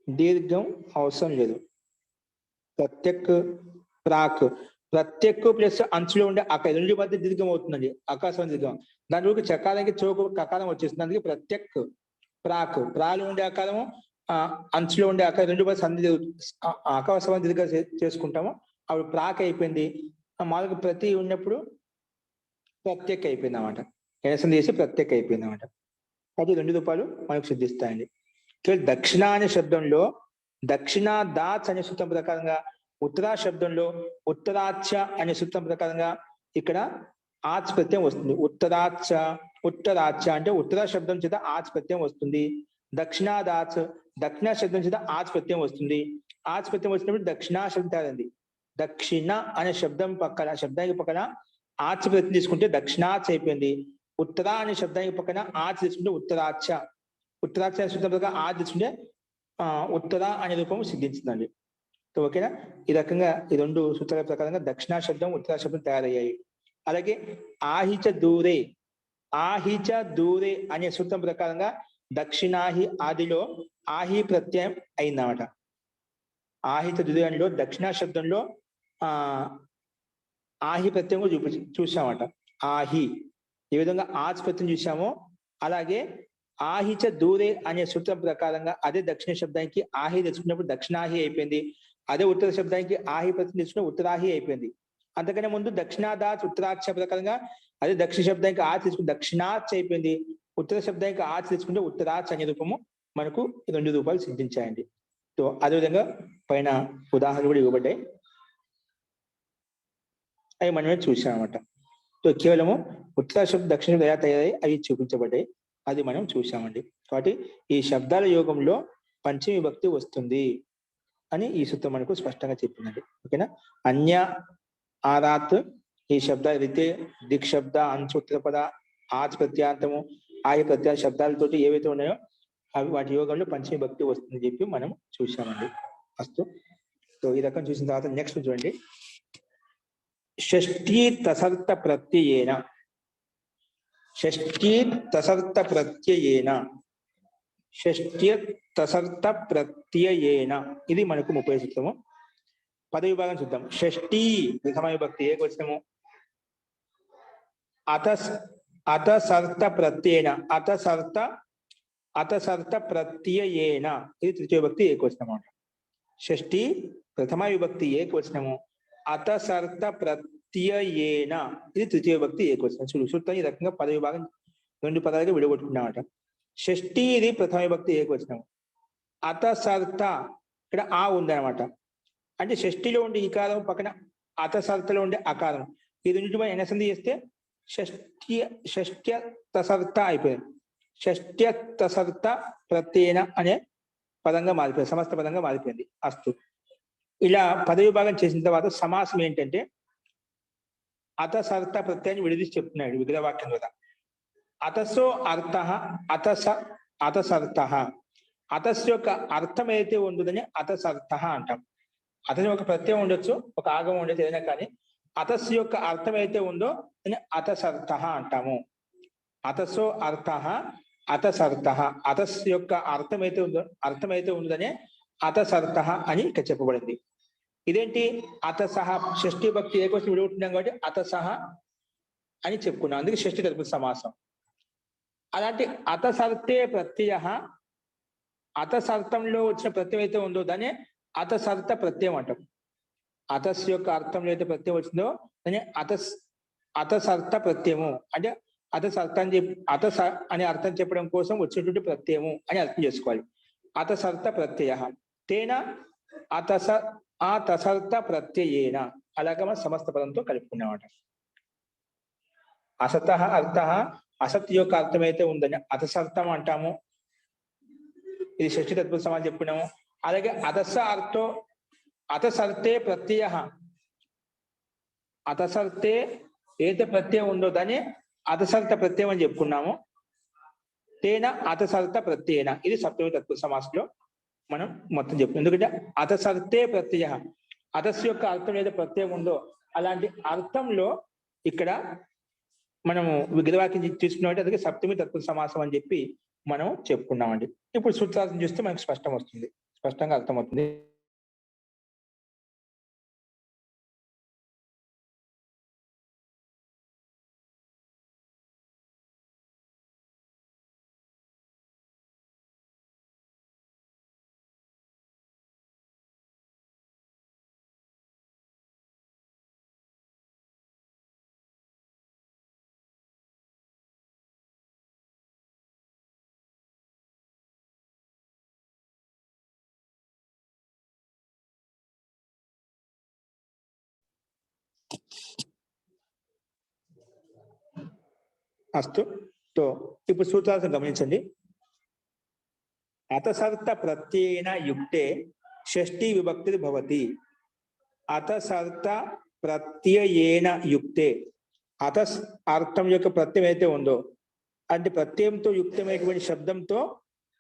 దీర్ఘం అవసరం లేదు. ప్రత్యక్ ప్రాక్, ప్రత్యక్ ప్లస్ అంచులో ఉండే రెండు మధ్య దీర్ఘం అవుతుందండి, ఆకాశం దీర్ఘం. దాని వరకు చకారానికి చోకు కకారం వచ్చేస్తుంది. అందుకే ప్రత్యక్ ప్రాక్, ప్రాలో ఉండే ఆకారము అంచులో ఉండే ఆకారం రెండు మధ్య సంధి ఆకాశం దీర్ఘ చేసుకుంటాము. అప్పుడు ప్రాక్ అయిపోయింది. మామూలుగా ప్రతి ఉన్నప్పుడు ప్రత్యక్ అయిపోయింది అన్నమాట. ఎనసంధి చేసి ప్రత్యక్ అయిపోయింది అన్నమాట. అది 2 రూపాయలు మనకు సిద్ధిస్తాయండి. దక్షిణ అనే శబ్దంలో దక్షిణ దాచ్ అనే సూత్రం ప్రకారంగా, ఉత్తరా శబ్దంలో ఉత్తరాచ అనే సూత్రం ప్రకారంగా ఇక్కడ ఆచ్ ప్రత్యయం వస్తుంది. ఉత్తరాచ, ఉత్తరాచ అంటే ఉత్తరా శబ్దం చేత ఆచ్ ప్రత్యయం వస్తుంది. దక్షిణాదాచ్, దక్షిణ శబ్దం చేత ఆచ్ ప్రత్యయం వస్తుంది. ఆచ్ ప్రత్యయం వచ్చినప్పుడు దక్షిణ శబ్దం తయారైంది. దక్షిణ అనే శబ్దం పక్కన, శబ్దానికి పక్కన ఆచ్ ప్రత్యయం తీసుకుంటే దక్షిణాచ్ అయిపోయింది. ఉత్తర అనే శబ్దానికి పక్కన ఆచ్ తీసుకుంటే ఉత్తరాచ, ఉత్తరాచ అనే సూత్రం ప్రకారం ఆచ్ తీసుకుంటే ఉత్తర అనే రూపం సిద్ధించిందండి. ఓకేనా? ఈ రకంగా ఈ 2 సూత్రాల ప్రకారంగా దక్షిణ శబ్దం, ఉత్తర శబ్దం తయారయ్యాయి. అలాగే ఆహిచ దూరే, ఆహిచ దూరే అనే సూత్రం ప్రకారంగా దక్షిణాహి ఆదిలో ఆహి ప్రత్యయం అయిందన్నమాట. ఆహిత దూరంలో దక్షిణ శబ్దంలో ఆహి ప్రత్యయం చూసామట. ఆహి ఏ విధంగా ఆచ్ ప్రత్యయం చూసామో అలాగే ఆహిచ దూరే అనే సూత్రం ప్రకారంగా అదే దక్షిణ శబ్దానికి ఆహి తెచ్చుకున్నప్పుడు దక్షిణాహి అయిపోయింది. అదే ఉత్తర శబ్దానికి ఆహి ప్రత్యయం తీసుకున్న ఉత్తరాహి అయిపోయింది. అంతకనే ముందు దక్షిణాదాచ్ ఉత్తరాచ ప్రకారంగా అదే దక్షిణ శబ్దానికి ఆచ్ తీసుకుని దక్షిణాచ్ అయిపోయింది. ఉత్తర శబ్దానికి ఆచ్ తీసుకుంటే ఉత్తరాచ్ అనే రూపము మనకు 2 రూపాయలు సిద్ధించాయండి. సో అదేవిధంగా పైన ఉదాహరణలు కూడా ఇవ్వబడ్డాయి, అవి మనమే చూసామన్నమాట. సో కేవలము ఉత్తర శబ్దం దక్షిణ శబ్దం ఎలా తయారై అవి చూపించబడ్డాయి, అది మనం చూసామండి. కాబట్టి ఈ శబ్దాల యోగంలో పంచమి విభక్తి వస్తుంది అని ఈ సూత్రం మనకు స్పష్టంగా చెప్పిందండి. ఓకేనా? అన్య ఆరాత్ ఈ శబ్ద రితే దిక్ శబ్ద అంచు ఉత్తర పద ఆచ్ ప్రత్యాంతము ఆయ ప్రత్యాయ శబ్దాలతోటి ఏవైతే ఉన్నాయో అవి వాటి యోగంలో పంచమి భక్తి వస్తుందని చెప్పి మనం చూసామండి. అస్తు. సో ఈ రకం చూసిన తర్వాత నెక్స్ట్ చూడండి. షష్ఠీ తసర్త ప్రత్యయేన, షష్ఠీ తసర్త ప్రత్యయేన, షష్ఠ్య తసర్త ప్రత్యయేన, ఇది మనకు 30 సూత్రము. పద విభాగం చూద్దాం. షష్ఠీ ప్రథమ విభక్తి ఏకవచనము. అతసర్త ప్రత్యేన, అతసర్త ప్రత్యయేన, ఇది తృతీయ విభక్తి ఏకవచనం అన్నమాట. షష్ఠీ ప్రథమ విభక్తి ఏకవచనము. అతసర్త ప్రత్యయేన, ఇది తృతీయ విభక్తి ఏకవచనం. సూత్రం ఈ రకంగా పద విభాగం 2 పదాలుగా విడగొట్టుకున్నామట. షష్ఠీ ఇది ప్రథమ విభక్తి ఏకవచనం. అతసర్త ఇక్కడ ఆ ఉందన్నమాట. అంటే షష్ఠిలో ఉండే ఈకారం పక్కన అతసర్తలో ఉండే అకారం, ఈ రెండింటి మనం ఎనసంధి చేస్తే షష్ఠ్య తసర్త అయిపోయింది. షష్ఠ్య తసర్త ప్రత్యేన అనే పదంగా మారిపోయింది, సమస్త పదంగా మారిపోయింది. అస్తు. ఇలా పద విభాగం చేసిన తర్వాత సమాసం ఏంటంటే అతసర్త ప్రత్యయాన్ని విడదీసి చెప్తున్నాడు విగ్రహవాక్యం ద్వారా. అతసో అర్థ అతసర్త, అతస్ యొక్క అర్థం ఏదైతే ఉంటుందని అతసర్త అంటాం. అతని ఒక ప్రత్యయం ఉండొచ్చు, ఒక ఆగమం ఉండొచ్చు, ఏదైనా కానీ అతస్ యొక్క అర్థం అయితే ఉందో అని అతసర్త అంటాము. అతసో అర్థ అతసర్త, అతస్ యొక్క అర్థమైతే ఉందని అతసర్త అని ఇక్కడ చెప్పబడింది. ఇదేంటి? అతసహ షష్ఠీ భక్తి ఏకవచనం విడగొట్టున్నాం కాబట్టి అతసహ అని చెప్పుకున్నాం, అందుకే షష్ఠీ తరపున సమాసం. అలాంటి అతసర్తే ప్రత్యయ, అతసర్థంలో వచ్చిన ప్రత్యయం అయితే ఉందో దాన్ని అతసర్త ప్రత్యయం అంటాం. అతస్ యొక్క అర్థంలో అయితే ప్రత్యయం వచ్చిందో దాన్ని అతసర్త ప్రత్యయము అంటే అతసర్థం అతస అనే అర్థం చెప్పడం కోసం వచ్చినటువంటి ప్రత్యయము అని అర్థం చేసుకోవాలి. అతసర్త ప్రత్యయ తేన అతస ఆ తసర్త ప్రత్యయేన అలాగే మనం సమస్త పదంతో కలుపుకున్నామట. అసత అర్థ అసత్ యొక్క అర్థం అయితే ఉందని అతసర్థం అంటాము. ఇది షష్ఠి తత్పురుష సమాసం చెప్పుకున్నాము. అలాగే అతస అర్థో అతసర్తే ప్రత్యయ అతసర్తే ఏదైతే ప్రత్యయం ఉందో దాన్ని అతసర్త ప్రత్యయం అని చెప్పుకున్నాము. తేన అతసర్త ప్రత్యేన ఇది సప్తమి తత్పురుష సమాసంలో మనం మొత్తం చెప్తాం. ఎందుకంటే అతసర్తే ప్రత్యయ అతస్ యొక్క అర్థం ఏదో ప్రత్యయం ఉందో అలాంటి అర్థంలో ఇక్కడ మనము విగ్రహవాక్యం తీసుకున్నామంటే అందుకే సప్తమి తత్పురుష సమాసం అని చెప్పి మనం చెప్పుకున్నామండి. ఇప్పుడు సూత్రార్థం చూస్తే మనకు స్పష్టం వస్తుంది, స్పష్టంగా అర్థమవుతుంది. అస్తు. తో ఇప్పుడు సూత్రార్థం గమనించండి. అతసర్త ప్రత్యేన యుక్తే షష్ఠీ విభక్తి భవతి. అతసర్త ప్రత్యయేన యుక్తే అతస్ అర్థం యొక్క ప్రత్యయం అయితే ఉందో అంటే ప్రత్యయంతో యుక్తమైనటువంటి శబ్దంతో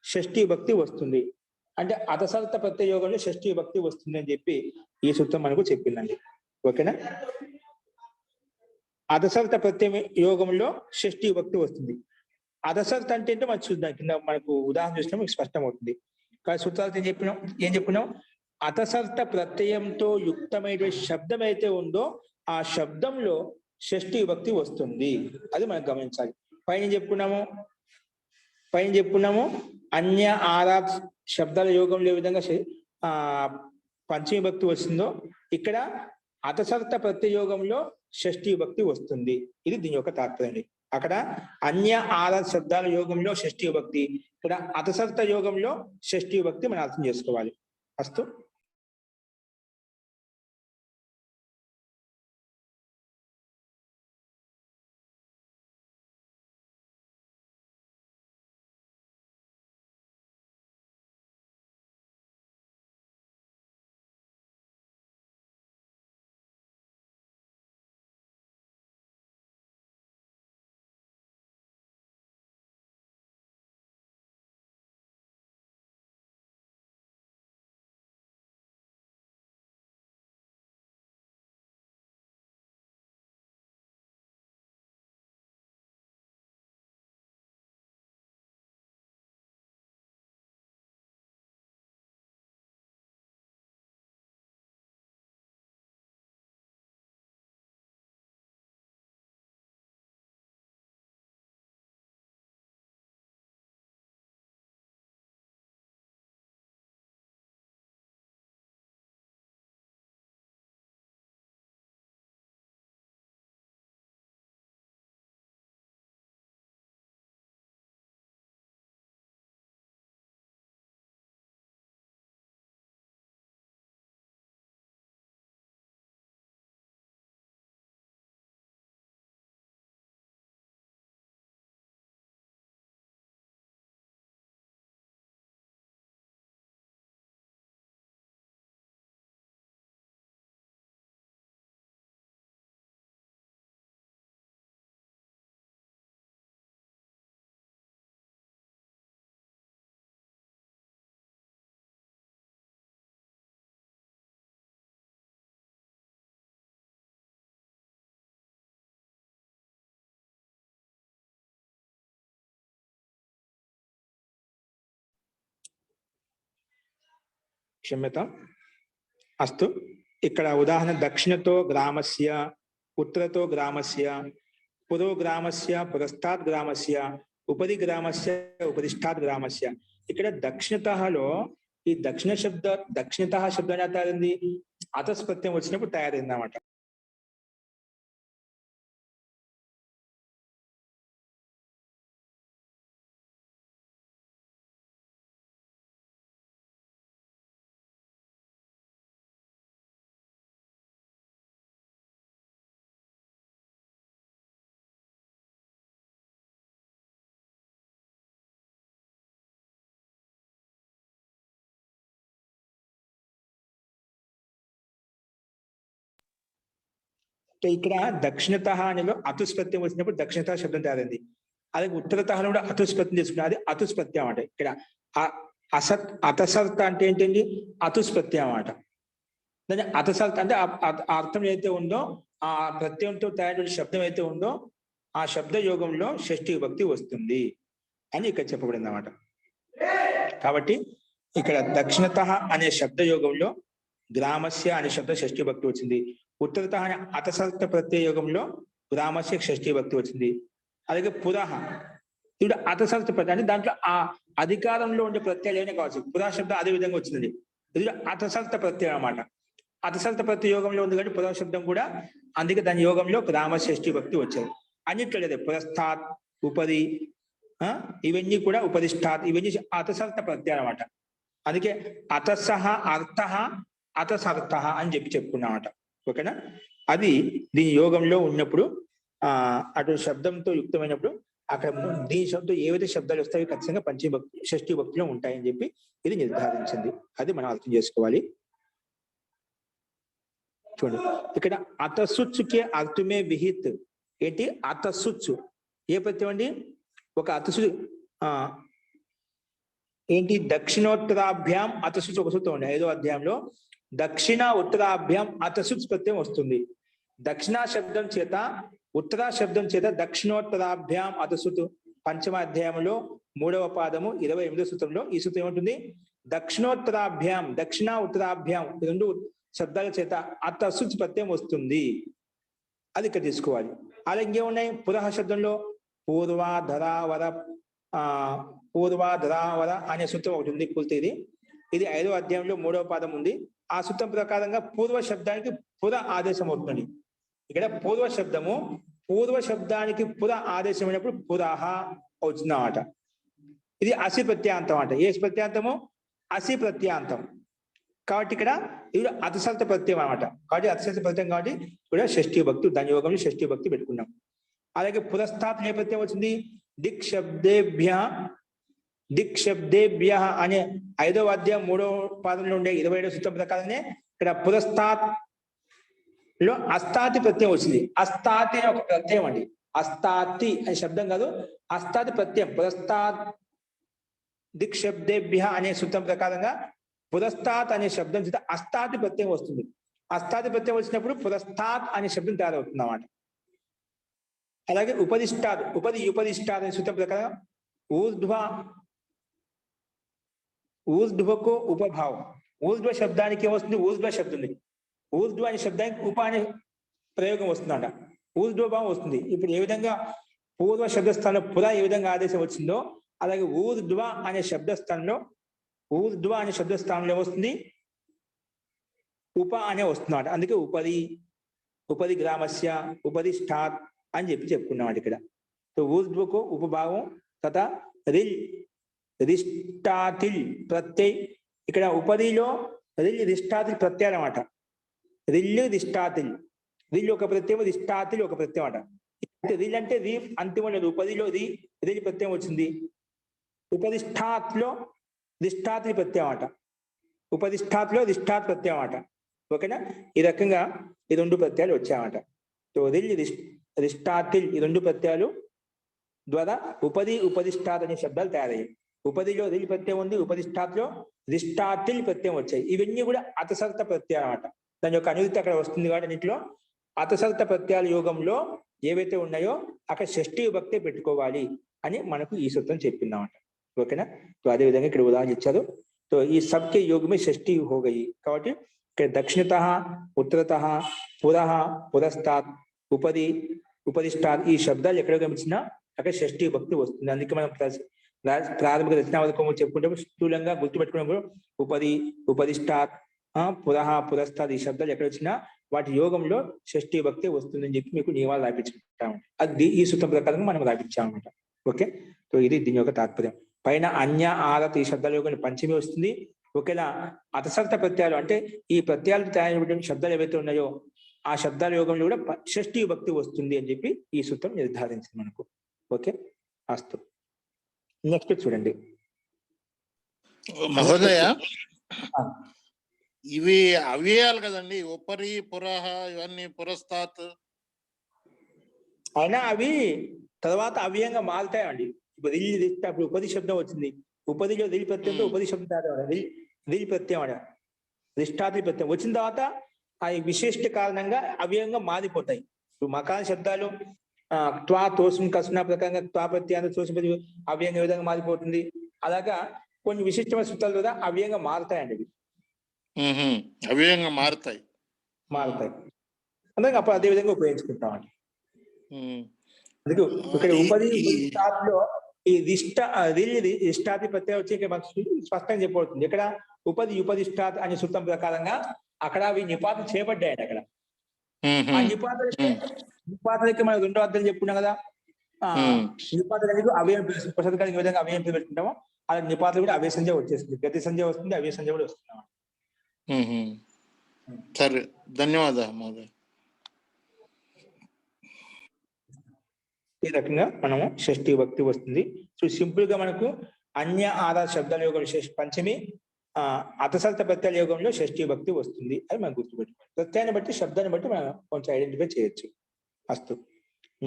షష్ఠీ విభక్తి వస్తుంది. అంటే అతసర్త ప్రత్యయోగంలో షష్ఠీ విభక్తి వస్తుంది అని చెప్పి ఈ సూత్రం మనకు చెప్పిందండి. ఓకేనా? అతసర్త ప్రత్యయ యోగంలో షష్ఠీ విభక్తి వస్తుంది. అతసర్త అంటే ఏంటో మనం చూద్దాం, కింద మనకు ఉదాహరణ చూసినా మీకు స్పష్టం అవుతుంది. కానీ సూత్రాలు ఏం చెప్పినాం అతసర్త ప్రత్యయంతో యుక్తమైన శబ్దం అయితే ఉందో ఆ శబ్దంలో షష్ఠీ విభక్తి వస్తుంది. అది మనం గమనించాలి. పైన చెప్పుకున్నాము అన్య ఆరా శబ్దాల యోగంలో ఏ విధంగా పంచమి విభక్తి వస్తుందో ఇక్కడ అతసర్త ప్రత్యయోగంలో షష్ఠీ విభక్తి వస్తుంది. ఇది దీని యొక్క తాత్పర్యం. అక్కడ అన్య ఆరా శబ్దాల యోగంలో షష్ఠీ విభక్తి, ఇక్కడ అతసర్త యోగంలో షష్ఠీ విభక్తి మనం అర్థం చేసుకోవాలి. అస్తు. క్షమ్యత. అస్తు. ఇక్కడ ఉదాహరణ దక్షిణతో గ్రామస్య, ఉత్తరతో గ్రామస్య, పురో గ్రామస్య, పురస్తాత్ గ్రామస్య, ఉపరి గ్రామస్య, ఉపరిష్టాత్ గ్రామస్య. ఇక్కడ దక్షిణతలో ఈ దక్షిణత శబ్దం ఎలా తయారైంది? అతస్ ప్రత్యయం వచ్చినప్పుడు తయారైంది అన్నమాట. ఇక్కడ దక్షిణత అనేది అతుస్పత్యం వచ్చినప్పుడు దక్షిణత శబ్దం తయారైంది. అలాగే ఉత్తరతలో కూడా అతుస్పత్యం తీసుకున్నా అది అతుస్పత్యం అన్నమాట. ఇక్కడ అతసర్త అంటే ఏంటండి? అతుస్పత్యం అన్నమాట. దాని అతసర్త అంటే అర్థం ఏదైతే ఉందో ఆ ప్రత్యయంతో తయారైన శబ్దం అయితే ఉందో ఆ శబ్ద యోగంలో షష్ఠీ విభక్తి వస్తుంది అని ఇక్కడ చెప్పబడింది అన్నమాట. కాబట్టి ఇక్కడ దక్షిణత అనే శబ్ద యోగంలో గ్రామస్య అనే శబ్ద షష్ఠీ భక్తి వచ్చింది. ఉత్తరత అనే అతసర్త ప్రత్యయ యోగంలో గ్రామస్య షష్ఠీ భక్తి వచ్చింది. అలాగే పురః ఇప్పుడు అతసర్త ప్రత్యయం అంటే దాంట్లో ఆ అధికారంలో ఉండే ప్రత్యయాలు ఏమైనా కావచ్చు. పురః శబ్దం అదే విధంగా వచ్చింది. ఇది అతసర్త ప్రత్యయం అన్నమాట. అతసర్త ప్రత్యయ యోగంలో ఉంది కాబట్టి పురః శబ్దం కూడా అందుకే దాని యోగంలో గ్రామ షష్ఠీ భక్తి వచ్చాయి. అన్నిట్లో లేదు పురస్థాత్ ఉపది ఇవన్నీ కూడా ఉపదిష్టాత్ ఇవన్నీ అతసర్త ప్రత్యయం అన్నమాట. అందుకే అతసహ అర్థ అతసర్త అని చెప్పుకున్నామట. ఓకేనా? అది దీని యోగంలో ఉన్నప్పుడు అటు శబ్దంతో యుక్తమైనప్పుడు అక్కడ దీని శబ్దం ఏవైతే శబ్దాలు వస్తాయో ఖచ్చితంగా పంచమభక్తి షష్ఠీ భక్తిలో ఉంటాయని చెప్పి ఇది నిర్ధారించింది. అది మనం అర్థం చేసుకోవాలి. చూడండి ఇక్కడ అతసుచ్చుకే అర్థమే విహిత్. ఏంటి అతసుచ్చు? ఏ ప్రత్యయం అండి? ఒక అతసు ఏంటి? దక్షిణోత్తరాభ్యాం అతసుచ్చు ఒక సూత్రం ఉంది 5వ అధ్యాయంలో. దక్షిణ ఉత్తరాభ్యాం అతసుచ్ ప్రత్యయం వస్తుంది. దక్షిణ శబ్దం చేత ఉత్తరా శబ్దం చేత దక్షిణోత్తరాభ్యాం అతసుతు 5వ అధ్యాయంలో 3వ పాదము 28వ సూత్రంలో ఈ సూత్రం ఏముంటుంది? దక్షిణోత్తరాభ్యాం దక్షిణ ఉత్తరాభ్యాం 2 శబ్దాల చేత అతసుచ్ ప్రత్యయం వస్తుంది. అది ఇక్కడ తీసుకోవాలి. అలాగే ఇంకేమున్నాయి? పురః శబ్దంలో పూర్వాధరావర పూర్వాధరావర అనే సూత్రం ఒకటి ఉంది. పూర్తి ఇది 5వ అధ్యాయంలో 3వ పాదం ఉంది. ఆ సూత్రం ప్రకారంగా పూర్వ శబ్దానికి పుర ఆదేశం అవుతుంది. ఇక్కడ పూర్వ శబ్దానికి పుర ఆదేశం అయినప్పుడు పురః అవుతుంది అన్నమాట. ఇది అసి ప్రత్యాంతం అంట. ఏ ప్రత్యాంతము? అసి ప్రత్యాంతం. కాబట్టి ఇక్కడ ఇది అతసర్త ప్రత్యయం అన్నమాట. కాబట్టి అతసర్త ప్రత్యయం కాబట్టి కూడా షష్ఠీ భక్తి దాని యోగంలో షష్ఠీ భక్తి పెట్టుకున్నాం. అలాగే పురస్థాత్ ఏ ప్రత్యయం వచ్చింది? దిక్ శబ్దేభ్య అనే 5వ అధ్యాయం 3వ పాదంలో ఉండే 27వ సూత్రం ప్రకారమే ఇక్కడ పురస్థాత్ లో అస్తాతి ప్రత్యయం వచ్చింది. అస్తాతి అనే ఒక ప్రత్యయం అండి. అస్తాతి అనే శబ్దం కాదు, అస్తాతి ప్రత్యయం. పురస్థాత్ దిక్ శబ్దేభ్య అనే సూత్రం ప్రకారంగా పురస్థాత్ అనే శబ్దం చేత అస్తాతి ప్రత్యయం వస్తుంది. అస్తాతి ప్రత్యయం వచ్చినప్పుడు పురస్థాత్ అనే శబ్దం తయారవుతుంది అన్నమాట. అలాగే ఉపదిష్టాత్ ఉపదిష్టాత్ అనే సూత్రం ప్రకారం ఊర్ధ్వకు ఉపభావం. ఊర్ధ్వ శబ్దానికి ఏమొస్తుంది? ఊర్ధ్వ శబ్దం ఉంది. ఊర్ధ్వ అనే శబ్దానికి ఉప అనే ప్రయోగం వస్తుందంట. ఊర్ధ్వభావం వస్తుంది. ఇప్పుడు ఏ విధంగా పూర్వ శబ్దస్థానంలో పుర ఏ విధంగా ఆదేశం వచ్చిందో అలాగే ఊర్ధ్వ అనే శబ్దస్థానంలో ఏమొస్తుంది? ఉప అనే వస్తుందన్నమాట. అందుకే ఉపది గ్రామస్య ఉపదిష్టాత్ అని చెప్పుకున్నాం ఇక్కడ. ఊర్ధ్వకు ఉపభావం తథా రిష్టాతిల్ ప్రత్యయ్. ఇక్కడ ఉపదిలో రిష్టాతిల్ ప్రత్యయం అన్నమాట. రిష్టాతిల్ ఒక ప్రత్యయం, రిష్టాతిల్ ఒక ప్రత్యయం అట. రిల్ అంటే రీ అంతిమం లేదు. ఉపదిలో రిల్ ప్రత్యయం వచ్చింది. ఉపదిష్టాత్లో రిష్టాతిల్ ప్రత్యయం అట. ఉపదిష్టాత్లో రిష్టాత్ ప్రత్యయం అట. ఓకేనా? ఈ రకంగా ఈ 2 ప్రత్యయాలు వచ్చాయన్నమాట. రిల్ రిష్టాతిల్ ఈ 2 ప్రత్యయాలు ద్వారా ఉపదిష్టాత్ అనే శబ్దాలు తయారయ్యాయి. ఉపదిలో రిల్ ప్రత్యయం ఉంది, ఉపదిష్టాత్లో రిష్టాతిల్ ప్రత్యయం వచ్చాయి. ఇవన్నీ కూడా అతసర్త ప్రత్యయం అన్నమాట. దాని యొక్క అనువృత్తి అక్కడ వస్తుంది కాబట్టి అన్నింటిలో అతసర్త ప్రత్యయాల యోగంలో ఏవైతే ఉన్నాయో అక్కడ షష్ఠీ విభక్తి పెట్టుకోవాలి అని మనకు ఈ సూత్రం చెప్పిందన్నమాట. ఓకేనా? అదే విధంగా ఇక్కడ ఉదాహరణ ఇచ్చారు. ఈ సబ్కే యోగమే షష్ఠీ హో గయి. కాబట్టి ఇక్కడ దక్షిణత ఉత్తరత పురః పురస్థాత్ ఉపదిష్టాత్ ఈ శబ్దాలు ఎక్కడ గమనించినా అక్కడ షష్ఠీ భక్తి వస్తుంది. అందుకే మనం ప్రాథమిక రచనావధకము చెప్పుకుంటే స్థూలంగా గుర్తుపెట్టుకున్నప్పుడు ఉపదిష్టాత్ పురః పురస్థాత్ ఈ శబ్దాలు ఎక్కడ వచ్చినా వాటి యోగంలో షష్ఠీ భక్తి వస్తుందని చెప్పి మీకు నియమాలు రాయించుకుంటాం. అది ఈ సూత్రం ప్రకారంగా మనం రాయించామన్నమాట. ఓకే? ఇది దీని యొక్క తాత్పర్యం. పైన అన్య ఆరత్ ఈ శబ్దాల యోగంలో పంచమి వస్తుంది. ఒకేలా అతసర్త ప్రత్యయాలు అంటే ఈ ప్రత్యయాలు తయారైన శబ్దాలు ఏవైతే ఉన్నాయో ఆ శబ్దాల యోగంలో కూడా షష్ఠీ భక్తి వస్తుంది అని చెప్పి ఈ సూత్రం నిర్ధారించింది మనకు. ఓకే? అస్తు. నెక్స్ట్ చూడండి మహోదయ, ఇవి అవ్యయాలు కదండి. ఉపరి పురః ఇవన్నీ పురస్థాత్ అయినా అవి తర్వాత అవ్యయంగా మారుతాయండి. ఇప్పుడు ఇప్పుడు ఉపది శబ్దం వచ్చింది, ఉపదిలో దిల్ ప్రత్యయంతో ఉపది శబ్దం దిల్ ప్రత్యయం అడ దిష్టాది ప్రత్యయం వచ్చిన తర్వాత ఆ విశిష్ట కారణంగా అవ్యయంగా మారిపోతాయి. ఇప్పుడు మకాన శబ్దాలు త్వా తోసం కసున ప్రకారంగా త్వా ప్రత్యాన్ని తోసం అవ్యయంగా ఏ విధంగా మారిపోతుంది, అలాగా కొన్ని విశిష్టమైన సూత్రాల ద్వారా అవ్యయంగా మారుతాయండి. ఇవి అవ్యయంగా మారుతాయి. అందుకే అప్పుడు అదే విధంగా ఉపయోగించుకుంటామండి. అందుకే ఇక్కడ ఉపది ఉపదిష్టాలో ఈ ఇష్టాది ప్రత్యయం వచ్చి మనకు స్పష్టంగా చెప్పబడుతుంది. ఇక్కడ ఉపదిష్టాత్ అనే సూత్రం ప్రకారంగా అక్కడ అవి నిపాతం చేయబడ్డాయండి. అక్కడ ఆ నిపాతలకి మనం రెండో అర్థం చెప్పుకున్నాం కదా, నిపాతలకు అవ్యయం ఉపసర్గానికి ఏ విధంగా అవ్యయం పెట్టుకుంటామో అలా నిపాతలు కూడా అవే సంజయ్ వచ్చేస్తుంది, గతి సంజయ్ వస్తుంది, అవే సంజయ్ కూడా వస్తున్నాం. సరే, ధన్యవాదాలు మహోదయ. ఈ రకంగా మనము షష్ఠి భక్తి వస్తుంది. సో సింపుల్ గా మనకు అన్య ఆధార శబ్దాల యోగం పంచమి, అతసల్త ప్రత్యయ యోగంలో షష్ఠి భక్తి వస్తుంది అని మనం గుర్తుపెట్టుకోవాలి. ప్రత్యయాన్ని బట్టి శబ్దాన్ని బట్టి మనం కొంచెం ఐడెంటిఫై చేయొచ్చు. అస్తు.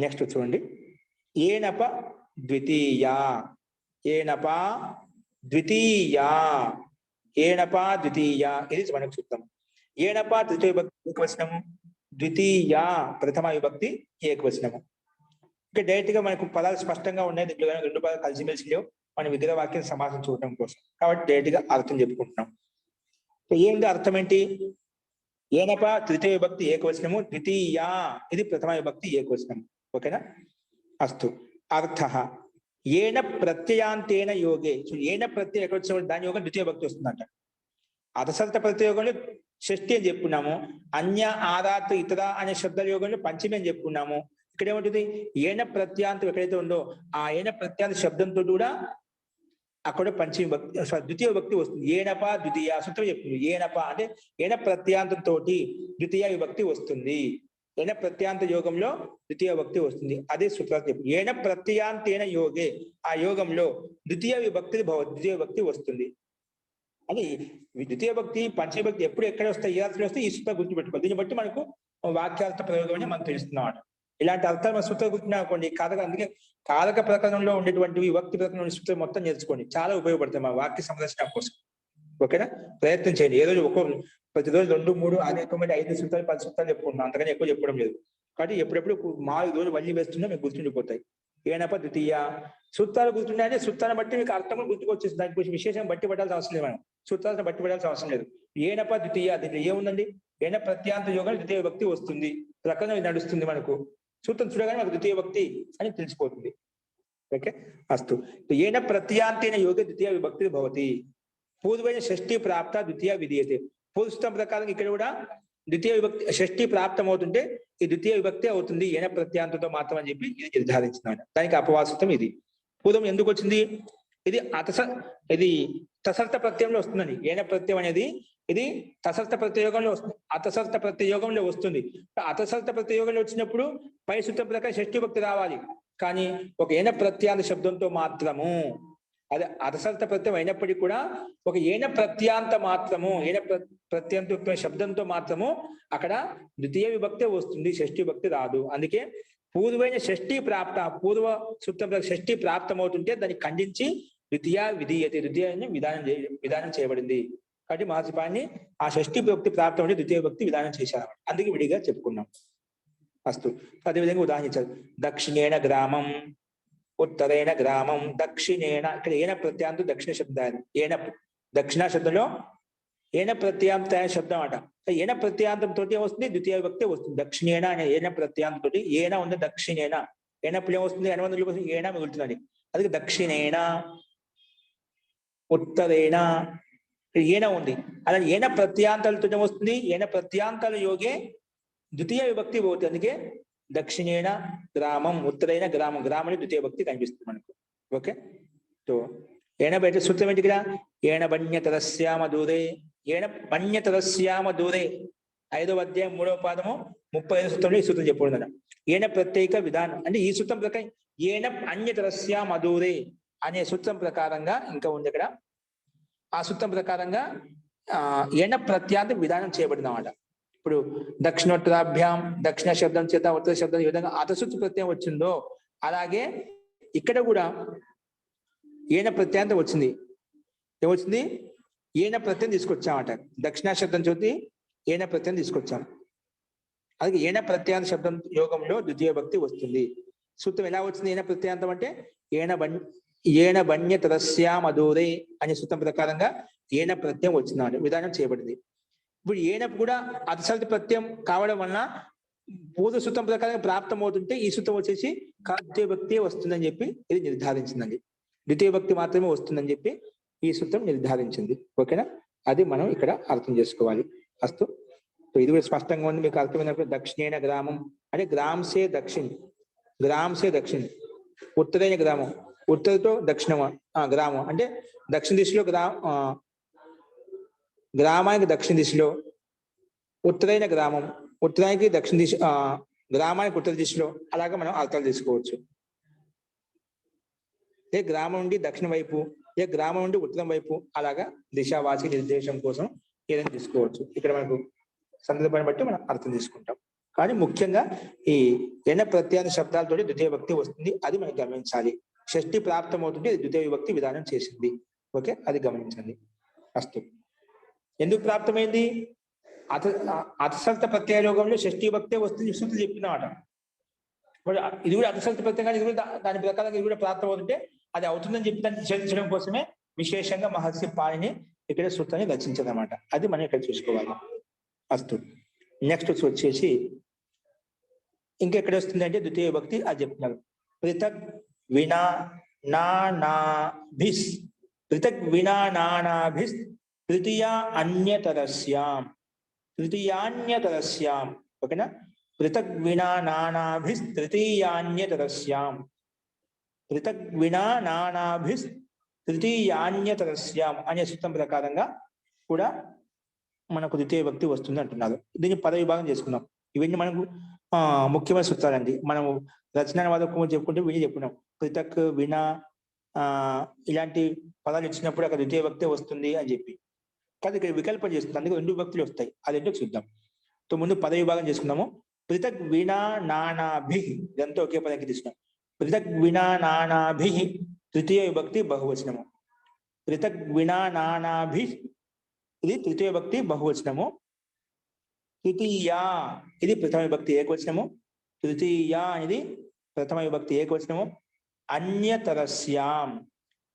నెక్స్ట్ చూడండి, ఏనప ద్వితీయా, ఏనప ద్వితీయా, ఏనప ద్వితీయా, ఇది మనకు చూద్దాం. ఏనప తృతీయ విభక్తి ఏకవచనము, ద్వితీయా ప్రథమ విభక్తి ఏకవచనము. ఇంకా డైరెక్ట్ గా మనకు పదాలు స్పష్టంగా ఉన్నాయి, దీంట్లో రెండు పదాలు కలిసిమెలిసి లేవు, మనం విగ్రహ వాక్యం సమాసం చూడటం కోసం, కాబట్టి డైరెక్ట్ గా అర్థం చెప్పుకుంటున్నాం. ఏంటి అర్థం ఏంటి? ఏనప తృతీయ విభక్తి ఏకవచనము, ద్వితీయా ఇది ప్రథమ విభక్తి ఏకవచనము. ఓకేనా? అస్తు. అర్థ ఏన ప్రత్యయాంతేన యోగే, ఏన ప్రత్యయ ఏకవచనం దాని యోగం ద్వితీయ విభక్తి వస్తుందంట. అతసల్త ప్రత్యయోగంలో షష్ఠి అని చెప్పుకున్నాము, అన్య ఆదాత్ ఇతర అనే శబ్దాల యోగంలో పంచమి అని చెప్పుకున్నాము. ఇక్కడ ఏమంటుంది? ఏన ప్రత్యాంతం ఎక్కడైతే ఉందో ఆ ఏన ప్రత్యాంత శబ్దంతో కూడా అక్కడ పంచమి భక్తి ద్వితీయ విభక్తి వస్తుంది. ఏనప ద్వితీయ సూత్రం చెప్తుంది. ఏనప అంటే ఏన ప్రత్యాంతంతో ద్వితీయ విభక్తి వస్తుంది, ఏన ప్రత్యాంత యోగంలో ద్వితీయ విభక్తి వస్తుంది. అదే సూత్రాలు చెప్తుంది. ఏన ప్రత్యాంతేన యోగే, ఆ యోగంలో ద్వితీయ విభక్తి వస్తుంది అని. ద్వితీయ భక్తి పంచమ భక్తి ఎప్పుడు ఎక్కడ వస్తాయి, ఏ అర్థాలు వస్తాయి, ఈ సూత్రం గుర్తుపెట్టుకోవాలి. దీన్ని బట్టి మనకు వాక్యార్థ ప్రయోగం అని మనం తెలుస్తున్నాం. ఇలాంటి అర్థాలు మన సూత్రం గుర్తున్నాకోండి కారక, అందుకే కారక ప్రకరణంలో ఉండేటువంటి విభక్తి ప్రకరణం సూత్రం మొత్తం నేర్చుకోండి, చాలా ఉపయోగపడతాయి మా వాక్య సంరక్షణ కోసం. ఓకేనా? ప్రయత్నం చేయండి. ఏ రోజు ప్రతిరోజు 2, 3 అనేక 5 సూత్రాలు 10 సూత్రాలు చెప్పుకుంటున్నాం, అంతకని ఎక్కువ చెప్పడం లేదు. కాబట్టి ఎప్పుడెప్పుడు 4 రోజులు వల్లి వేస్తున్నా మీకు గుర్తుండిపోతాయి. ఏనప ద్వితీయ సూత్రాలు గుర్తున్నాయంటే సూత్రాన్ని బట్టి మీకు అర్థం గుర్తుకొచ్చేసి దాని గురించి విశేషం బట్టి పడాల్సిన అవసరం లేదు. మనం సూత్రాలను బట్టి పడాల్సిన అవసరం లేదు. ఏనప ద్వితీయ, దీంట్లో ఏముందండి? ఏన ప్రత్యాంత యోగం ద్వితీయ విభక్తి వస్తుంది, ప్రకరణం నడుస్తుంది. మనకు సూత్రం చూడగానే మనకు ద్వితీయ విభక్తి అని తెలిసిపోతుంది. ఓకే, అస్తు. ఏన ప్రత్యాంతేన యోగే ద్వితీయ విభక్తి భవతి, పూర్వైన షష్ఠి ప్రాప్త ద్వితీయ విధీయతే. పూర్వస్థం ప్రకారం ఇక్కడ కూడా ద్వితీయ విభక్తి షష్ఠి ప్రాప్తం అవుతుంటే ఈ ద్వితీయ విభక్తి అవుతుంది ఏన ప్రత్యాంతంతో మాత్రం అని చెప్పి ఇది నిర్ధారించినాడు. దానికి అపవాసితం ఇది. పూర్వం ఎందుకు వచ్చింది? ఇది ఇది తసర్త ప్రత్యయంలో వస్తుందండి. ఏన ప్రత్యయం అనేది ఇది తసర్త ప్రత్యయోగంలో వస్తుంది, అతసర్త ప్రత్యయోగంలో వస్తుంది. అతసర్త ప్రత్యయోగంలో వచ్చినప్పుడు పై సూత్రం ప్రకారం షష్ఠి విభక్తి రావాలి. కానీ ఒక ఏన ప్రత్యాంత శబ్దంతో మాత్రము, అదే అతసర్త ప్రత్యయం అయినప్పటికీ కూడా ఒక ఏన ప్రత్యాంత మాత్రము, ఏన ప్రత్యంత శబ్దంతో మాత్రము అక్కడ ద్వితీయ విభక్తి వస్తుంది, షష్ఠి విభక్తి రాదు. అందుకే పూర్వైన షష్ఠి ప్రాప్త, పూర్వ సూత్రం షష్ఠి ప్రాప్తం అవుతుంటే దాన్ని ఖండించి ద్వితీయ విధీయతే, ద్వితీయాన్ని విధానం చేయబడింది. కాబట్టి మహాత్పాన్ని ఆ షష్ఠి విభక్తి ప్రాప్తం అంటే ద్వితీయ విభక్తి విధానం చేశారు, అందుకే విడిగా చెప్పుకున్నాం. అస్తు. అదేవిధంగా ఉదాహరించారు. దక్షిణేన గ్రామం, ఉత్తరైన గ్రామం, దక్షిణేన, ఇక్కడ ఏన ప్రత్యాంతం దక్షిణ శబ్దాన్ని, ఏన దక్షిణ శబ్దంలో ఏన ప్రత్యాంత శబ్దం అట. ఏన ప్రత్యాంతం తోటి వస్తుంది, ద్వితీయ విభక్తి వస్తుంది. దక్షిణేన అనే ఏన ప్రత్యాంతం తోటి ఏన ఉంది, దక్షిణేన ఏనప్పుడు ఏమొస్తుంది, అనుబంధంలో ఏన మిగులుతుందని, అందుకే దక్షిణేన ఉత్తరేణ ఏన ఉంది. అలా ఏన ప్రత్యాంతాలతో వస్తుంది, ఏన ప్రత్యాంతాల యోగే ద్వితీయ విభక్తి పోతుంది. అందుకే దక్షిణేన గ్రామం, ఉత్తరైన గ్రామం, గ్రామం ద్వితీయ విభక్తి కనిపిస్తుంది మనకు. ఓకే, సో ఏన బయట సూత్రం ఏంటి? ఇక్కడ ఏన బణ్యతరస్యామ దూరే, ఏన బణ్యతరస్యామ దూరే 5వ అధ్యాయం 3వ పాదము 35 సూత్రంలో ఈ సూత్రం చెప్పబడింది. ఏన ప్రత్యేక విధానం అంటే ఈ సూత్రం ప్రకారం ఏన అన్యతరస్యామ దూరే అనే సూత్రం ప్రకారంగా ఇంకా ఉంది ఇక్కడ. ఆ సూత్రం ప్రకారంగా ఏన ప్రత్యాంత విధానం చేయబడింది అన్నమాట. ఇప్పుడు దక్షిణోత్తరాభ్యాం దక్షిణ శబ్దం చేత ఉత్తర శబ్దం ఏ విధంగా అతసుత్ ప్రత్యయం వచ్చిందో అలాగే ఇక్కడ కూడా ఏన ప్రత్యాంతం వచ్చింది. ఏమొచ్చింది? ఏన ప్రత్యయం తీసుకొచ్చామట. దక్షిణ శబ్దం చోటి ఏన ప్రత్యయం తీసుకొచ్చాం. అలాగే ఏన ప్రత్యాంత శబ్దం యోగంలో ద్వితీయ భక్తి వస్తుంది. సూత్రం ఎలా వచ్చింది? ఏన ప్రత్యాంతం అంటే ఏన బణ్య తరస్యాం అదూరే అనే సూత్రం ప్రకారంగా ఏన ప్రత్యయం వచ్చింది విధానం చేయబడింది. ఇప్పుడు ఏనపు కూడా అతిశబ్ద ప్రత్యయం కావడం వలన పూర్వ సూత్రం ప్రకారంగా ప్రాప్తం అవుతుంటే ఈ సూత్రం వచ్చేసి ద్వితీయ భక్తి వస్తుందని చెప్పి ఇది నిర్ధారించిందండి. ద్వితీయ భక్తి మాత్రమే వస్తుందని చెప్పి ఈ సూత్రం నిర్ధారించింది. ఓకేనా? అది మనం ఇక్కడ అర్థం చేసుకోవాలి. అస్తు. ఇది కూడా స్పష్టంగా ఉంది, మీకు అర్థమైనప్పుడు. దక్షిణేన గ్రామం అంటే గ్రామ్సే దక్షిణ్, గ్రామ్సే దక్షిణ్. ఉత్తరైన గ్రామం, ఉత్తరతో దక్షిణ గ్రామం అంటే దక్షిణ దిశలో గ్రామానికి దక్షిణ దిశలో, ఉత్తరైన గ్రామం, ఉత్తరానికి దక్షిణ దిశ, గ్రామానికి ఉత్తర దిశలో, అలాగా మనం అర్థాలు తీసుకోవచ్చు. ఏ గ్రామం నుండి దక్షిణ వైపు, ఏ గ్రామం నుండి ఉత్తరం వైపు, అలాగా దిశావాచి నిర్దేశం కోసం ఏదైనా తీసుకోవచ్చు. ఇక్కడ మనకు సందర్భాన్ని బట్టి మనం అర్థం తీసుకుంటాం. కానీ ముఖ్యంగా ఈ ఎన ప్రత్యాంత శబ్దాలతో ద్వితీయ భక్తి వస్తుంది, అది మనం గమనించాలి. షష్ఠి ప్రాప్తం అవుతుంటే ద్వితీయ విభక్తి విధానం చేసింది. ఓకే, అది గమనించండి. అస్తు. ఎందుకు ప్రాప్తమైంది? అతసల్త ప్రత్యయోగంలో షష్ఠీ భక్తే వస్తుంది సూత్రం చెప్పినమాట. ఇది కూడా అతసల్త ప్రత్యేకంగా ఇది కూడా దాని ప్రకారంగా ఇది కూడా ప్రాప్తం అవుతుంటే అది అవుతుందని చెప్పి దాన్ని నిషేధించడం కోసమే విశేషంగా మహర్షి పాణిని ఇక్కడ సూత్రాన్ని రచించదన్నమాట. అది మనం ఇక్కడ చూసుకోవాలి. అస్తు. నెక్స్ట్ వచ్చేసి ఇంకెక్కడ వస్తుంది అంటే ద్వితీయ భక్తి అది చెప్తున్నారు. పృథక్ వినా నానాభిస్, పృథక్ వినా నానాభిస్ తృతీయా అన్యతరస్యాం, తృతీయాన్యతరస్యాం. ఓకేనా? పృథక్ వినా నానాభిస్ తృతీయాన్యతరస్యాం, పృథక్ వినా నానాభిస్ తృతీయాన్యతరస్యాం అనే సూత్రం ప్రకారంగా కూడా మనకు ద్వితీయ భక్తి వస్తుంది అంటున్నారు. దీన్ని పద విభాగం చేసుకున్నాం. ఇవన్నీ మనకు ముఖ్యమైన సూత్రాలండి. మనము రచనావాద చెప్పుకుంటే విని చెప్పుకున్నాం. పృథక్ వినా ఇలాంటి పదాలు ఇచ్చినప్పుడు అక్కడ ద్వితీయ భక్తి వస్తుంది అని చెప్పి. కానీ ఇక్కడ వికల్పం చేస్తుంది, అందుకే రెండు భక్తులు వస్తాయి. అదేంటో చూద్దాం. ముందు పద విభాగం చేసుకున్నాము. పృథక్ వినా నానాభి, ఇదంతా ఒకే పదానికి తీసుకున్నాం. పృథక్ వినా నానాభి తృతీయ విభక్తి బహువచనము. పృథక్ వినా నానాభి ఇది తృతీయ భక్తి బహువచనము. తృతీయ ఇది ప్రథమ విభక్తి ఏకవచనము. తృతీయ అనేది ప్రథమ విభక్తి ఏకవచనము. అన్యతరస్యాం,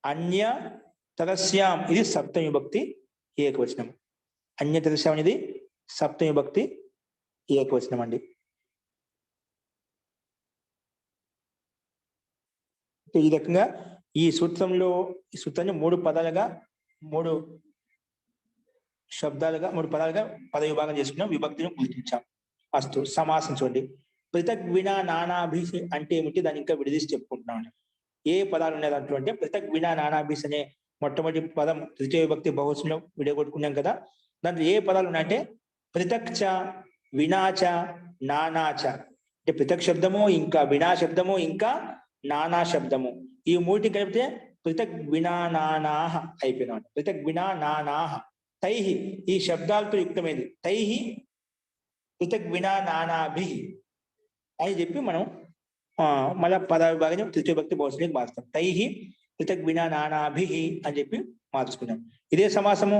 అన్యతరస్యాం ఇది సప్తమి విభక్తి ఏకవచనం. అన్యతరస్యాం అనేది సప్తమి విభక్తి ఏకవచనం అండి. ఈ రకంగా ఈ సూత్రాన్ని మూడు పదాలుగా, మూడు శబ్దాలుగా, మూడు పదాలుగా పద విభాగం చేసుకున్నాం, విభక్తిని గుర్తించాం. అస్తు. సమాసం చూడండి. పృథక్ వినా నానాభిస్ అంటే ఏమిటి, దాన్ని ఇంకా విడదీసి చెప్పుకుంటున్నాం. ఏ పదాలు ఉన్నాయి దాంట్లో అంటే పృథక్ వినా నానాభిస్ అనే మొట్టమొదటి పదం తృతీయ విభక్తి బహువచనంలో విడగొట్టుకున్నాం కదా. దాంట్లో ఏ పదాలు ఉన్నాయంటే పృథక్ చ, వినాచ, నానాచ. అంటే పృథక్ శబ్దము, ఇంకా వినా శబ్దము, ఇంకా నానా శబ్దము. ఈ మూటి కలిపితే పృథక్ వినా నానాహ అయిపోయినాం. పృథక్ వినా నానాహ తైహి, ఈ శబ్దాలతో యుక్తమైంది. తైహి పృథక్ వినా నానాభి అని చెప్పి మనం మళ్ళా పద విభాగం తృతీయ భక్తి బహువచనానికి మార్చుతాం. తైహి పృథక్ వినా నానాభి అని చెప్పి మార్చుకున్నాం. ఇదే సమాసము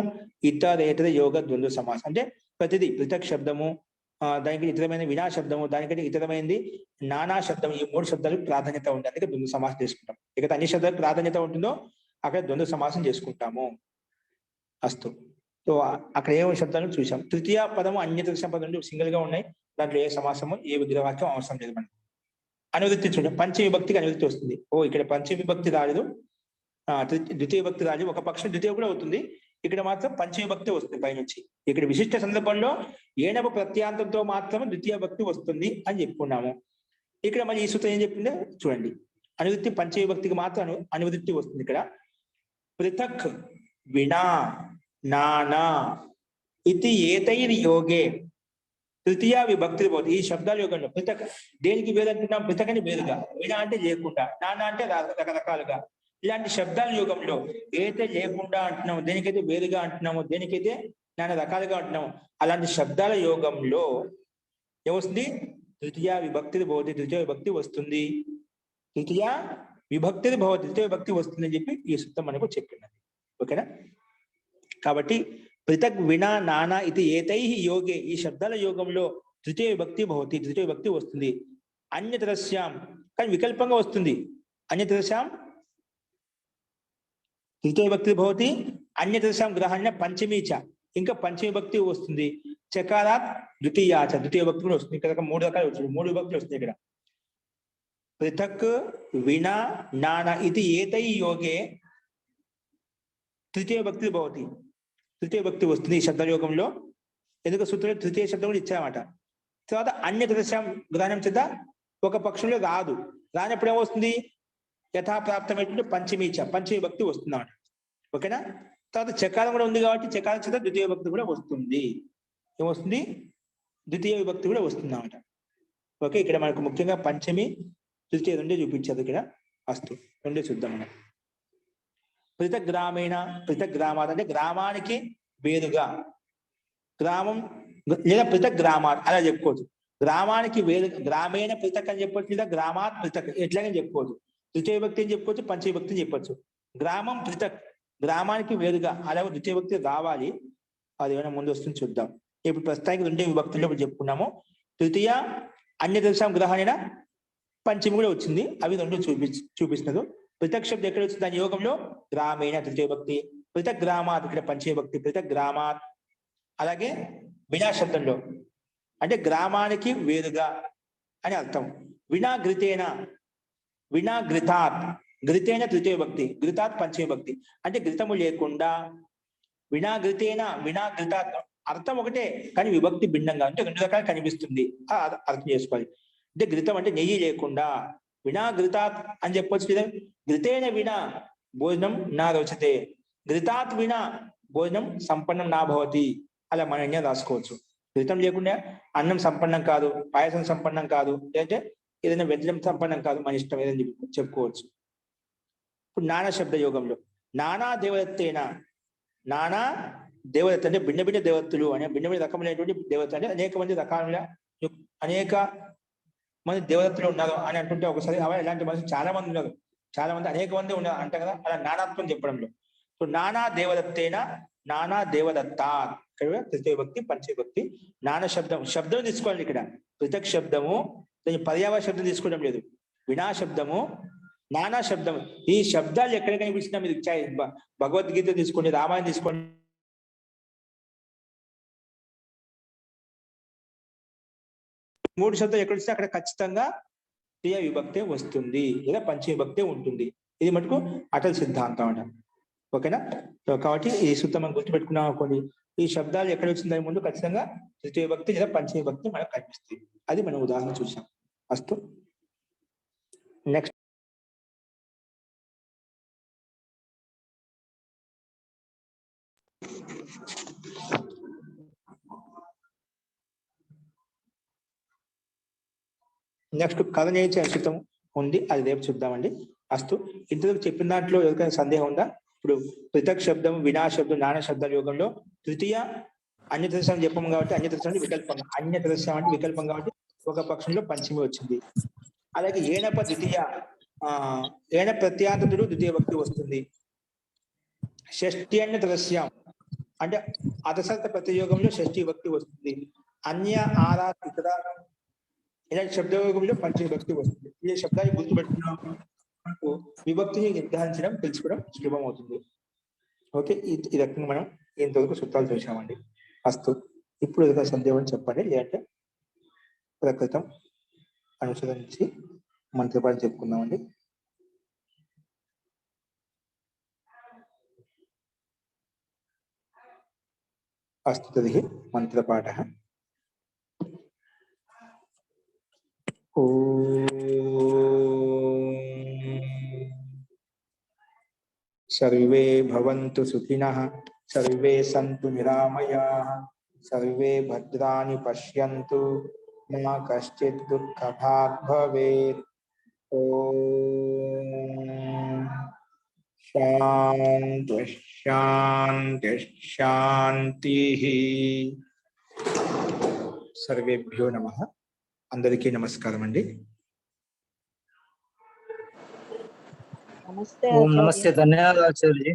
ఇతరేతర యోగ ద్వంద్వ సమాసం. అంటే ప్రతిదీ పృథక్ శబ్దము, దానికి ఇతరమైన వినా శబ్దము, దానికంటే ఇతరమైనది నానా శబ్దం, ఈ మూడు శబ్దాలకు ప్రాధాన్యత ఉంది. అందుకే ద్వంద్వ సమాసం చేసుకుంటాం. ఇక అన్ని శబ్దాలకు ప్రాధాన్యత ఉంటుందో అక్కడ ద్వంద్వ సమాసం చేసుకుంటాము. అస్తు. అక్కడ ఏ శబ్దాలను చూసాం. తృతీయ పదము అన్యతర పదం సింగిల్ గా ఉన్నాయి. దాంట్లో ఏ సమాసము ఏ విగ్రహవాక్యం అవసరం లేదు మనకు. అనువృత్తి చూడండి. పంచమ విభక్తికి అనువృత్తి వస్తుంది. ఇక్కడ పంచమ విభక్తి రాలేదు, ద్వితీయ విభక్తి రాలేదు. ఒక పక్షం ద్వితీయ కూడా అవుతుంది, ఇక్కడ మాత్రం పంచమ విభక్తి వస్తుంది పైనుంచి. ఇక్కడ విశిష్ట సందర్భంలో ఏనవ ప్రత్యాంతంతో మాత్రం ద్వితీయ భక్తి వస్తుంది అని చెప్పుకున్నాము. ఇక్కడ మళ్ళీ ఈ సూత్రం ఏం చెప్పిందో చూడండి. అనువృత్తి పంచమ విభక్తికి మాత్రం అనువృత్తి వస్తుంది. ఇక్కడ పృథక్ వినా నానా ఇది ఏతైర్ యోగే తృతీయ విభక్తి పోతుంది. ఈ శబ్దాల యోగంలో పృథక్ దేనికి వేరు అంటున్నాం? పృథక్ అని వేరుగా, వినా అంటే లేకుండా, నానా అంటే రకరకాలుగా. ఇలాంటి శబ్దాల యోగంలో ఏదైతే లేకుండా అంటున్నామో, దేనికైతే వేరుగా అంటున్నామో, దేనికైతే నానా రకాలుగా ఉంటున్నాం. అలాంటి శబ్దాల యోగంలో ఏమొస్తుంది? తృతీయ విభక్తి భవతి, తృతీయ విభక్తి వస్తుంది. తృతీయ విభక్తి భవతి, తృతీయ విభక్తి వస్తుంది అని చెప్పి ఈ సూత్రం మనకు చెప్పినది. ఓకేనా? కాబట్టి పృథక్ వినా నానా ఇది ఏతై యోగే, ఈ శబ్దాల యోగంలో తృతీయ విభక్తి భవతి, తృతీయ విభక్తి వస్తుంది. అన్యతరస్యాం, కానీ వికల్పంగా వస్తుంది. అన్యతరస్యాం తృతీయ విభక్తి భవతి, అన్యతరస్యాం గ్రహణ్య పంచమీచ, ఇంకా పంచమి విభక్తి వస్తుంది. చకారాత్ ద్వితీయాచ, ద్వితీయ విభక్తి కూడా వస్తుంది. ఇక్కడ 3 రకాలు వచ్చింది, 3 విభక్తులు వస్తుంది ఇక్కడ. పృథక్ వినా నానా ఇది ఏతై యోగే తృతీయ విభక్తి భవతి, తృతీయ విభక్తి వస్తుంది ఈ శబ్దయోగంలో. ఎందుకు సూత్రంలో తృతీయ శబ్దం కూడా ఇచ్చామట. తర్వాత అన్యతరస్యాం గ్రహణం చేత ఒక పక్షంలో రాదు, రానప్పుడు ఏమొస్తుంది? యథాప్రాప్తమైనటువంటి పంచమీచ, పంచమి విభక్తి వస్తుంది అన్నమాట. ఓకేనా? తర్వాత చకారం కూడా ఉంది కాబట్టి చకారం చేత ద్వితీయ విభక్తి కూడా వస్తుంది. ఏమొస్తుంది? ద్వితీయ విభక్తి కూడా వస్తుంది అన్నమాట. ఓకే, ఇక్కడ మనకు ముఖ్యంగా పంచమి తృతీయ రెండే చూపించారు ఇక్కడ. అస్తు, రెండే చూద్దాం మనం. పృథక్ గ్రామేణ, పృథక్ గ్రామాత్ అంటే గ్రామానికి వేరుగా, గ్రామం లేదా పృథక్ గ్రామాత్ అలా చెప్పుకోవచ్చు. గ్రామానికి వేరు, గ్రామేణ పృథక్ అని చెప్పొచ్చు, లేదా గ్రామాత్ పృథక్ ఎట్లాగే చెప్పుకోవచ్చు. ద్వితీయ విభక్తి అని చెప్పుకోవచ్చు, పంచమ విభక్తి అని చెప్పొచ్చు. గ్రామం పృథక్, గ్రామానికి వేరుగా, అలాగే ద్వితీయ విభక్తి రావాలి. అది ఏమైనా ముందు వస్తుంది చూద్దాం. ఇప్పుడు ప్రస్తుతానికి రెండే విభక్తుల్లో ఇప్పుడు చెప్పుకున్నాము. తృతీయ అన్యతరస్యాం గ్రహణేన పంచమి కూడా వచ్చింది, అవి రెండు చూపిస్తున్నారు. పృథక్ శబ్దం ఎక్కడ వచ్చింది? దాని యోగంలో గ్రామేణ తృతీయ విభక్తి, పృథక్ గ్రామాత్ ఇక్కడ పంచమ విభక్తి, పృథక్ గ్రామాత్. అలాగే వినా శబ్దంలో అంటే గ్రామానికి వేరుగా అని అర్థం. వినాఘృతేన, వినాఘృతాత్, ఘృతేన తృతీయ విభక్తి, ఘృతాత్ పంచమ విభక్తి అంటే ఘృతము లేకుండా. వినాఘృతేన, వినాఘృతాత్ అర్థం ఒకటే కానీ విభక్తి భిన్నంగా, అంటే 2 రకాలు కనిపిస్తుంది, అర్థం చేసుకోవాలి. అంటే ఘృతం అంటే నెయ్యి లేకుండా. వినాఘృతాత్ అని చెప్పొచ్చు కదా. ఘృతేన వినా భోజనం నా రోచతే, ఘృతాత్ వినా భోజనం సంపన్నం నా భవతి, అలా మన రాసుకోవచ్చు. ఘృతం లేకుండా అన్నం సంపన్నం కాదు, పాయసం సంపన్నం కాదు, లేదంటే ఏదైనా వ్యర్థం సంపన్నం కాదు, మన ఇష్టం ఏదైనా చెప్పుకోవచ్చు. ఇప్పుడు నానా శబ్ద యోగంలో నానా దేవదత్తేన, నానా దేవదత్త అంటే భిన్న భిన్న దేవతలు అనే భిన్న భిన్న రకమైనటువంటి దేవత అంటే అనేక మంది రకాల అనేక మంది దేవదత్తులు ఉన్నారు అని అంటుంటే ఒకసారి ఇలాంటి మనుషులు చాలా మంది ఉన్నారు, చాలా మంది అనేక మంది ఉన్నారు అంట కదా, అలా నానాత్వం చెప్పడంలో. సో నానా దేవదత్తేన, నానా దేవదత్తా తృతీయ విభక్తి పంచమ విభక్తి. నానా శబ్దం, శబ్దం తీసుకోవాలి ఇక్కడ. పృథక్ శబ్దము, దాని పర్యావరణ శబ్దం తీసుకోవడం లేదు. వినా శబ్దము, నానా శబ్దము, ఈ శబ్దాలు ఎక్కడ కనిపించినా మీరు భగవద్గీత తీసుకోండి, రామాయణం తీసుకోండి, మూడు శబ్దాలు ఎక్కడ వచ్చినా అక్కడ ఖచ్చితంగా తృతీయ విభక్తే వస్తుంది లేదా పంచమ విభక్తే ఉంటుంది. ఇది మటుకు అటల్ సిద్ధాంతం అంట. ఓకేనా? కాబట్టి ఈ సూత్రం మనం గుర్తుపెట్టుకున్నాం అనుకోండి, ఈ శబ్దాలు ఎక్కడ వచ్చిన దాని ముందు ఖచ్చితంగా తృతీయ విభక్తి లేదా పంచమ విభక్తి మనకు కనిపిస్తుంది. అది మనం ఉదాహరణ చూసాం. అస్తు, నెక్స్ట్ కథనేచ అంశితం ఉంది, అది రేపు చూద్దామండి. అస్తు, ఇంతకు చెప్పిన దాంట్లో ఎవరికైనా సందేహం ఉందా? ఇప్పుడు పృథక్ శబ్దం, వినా శబ్దం, నానా శబ్దాల యోగంలో తృతీయ అన్యతరస్యం చెప్పం కాబట్టి అన్యతరస్యం వికల్పం, అన్యతరస్యం అంటే వికల్పం కాబట్టి ఒక పక్షంలో పంచమి వచ్చింది. అలాగే ఏనప ద్వితీయ, ఏన ప్రత్యాంతుడు ద్వితీయ భక్తి వస్తుంది. షష్ఠి అన్యతరస్యం అంటే అతసర్త ప్రతియోగంలో షష్ఠి భక్తి వస్తుంది. అన్య ఆరా ఇతర ఇలాంటి శబ్దయోగంలో పంచమి భక్తి వస్తుంది. ఈ శబ్దాన్ని గుర్తుపెట్టుకున్నాం మనకు విభక్తిని నిర్ధారించడం, తెలుసుకోవడం సులభం అవుతుంది. ఓకే, ఈ రకంగా మనం ఇంతవరకు సూత్రాలు చూసామండి. అస్తు, ఇప్పుడు ఏదైనా సందేహం చెప్పండి, లేదంటే ప్రకృతం అనుసరించి మంత్రపాఠం చెప్పుకుందామండి. అస్తు తర్హి మంత్రపాఠః. सर्वे भवन्तु सुखिनः, सर्वे सन्तु निरामयाः, सर्वे भद्राणि पश्यन्तु, मा कश्चित् दुःखभाग् भवेत्। ओम శాంతి శాంతి శాంతి. సర్వేభ్యో నమః. అందరికీ నమస్కారం అండి. నమస్తే ఓం ఆచార్య. నమస్తే, ధన్యవాదాలు ఆచార్య.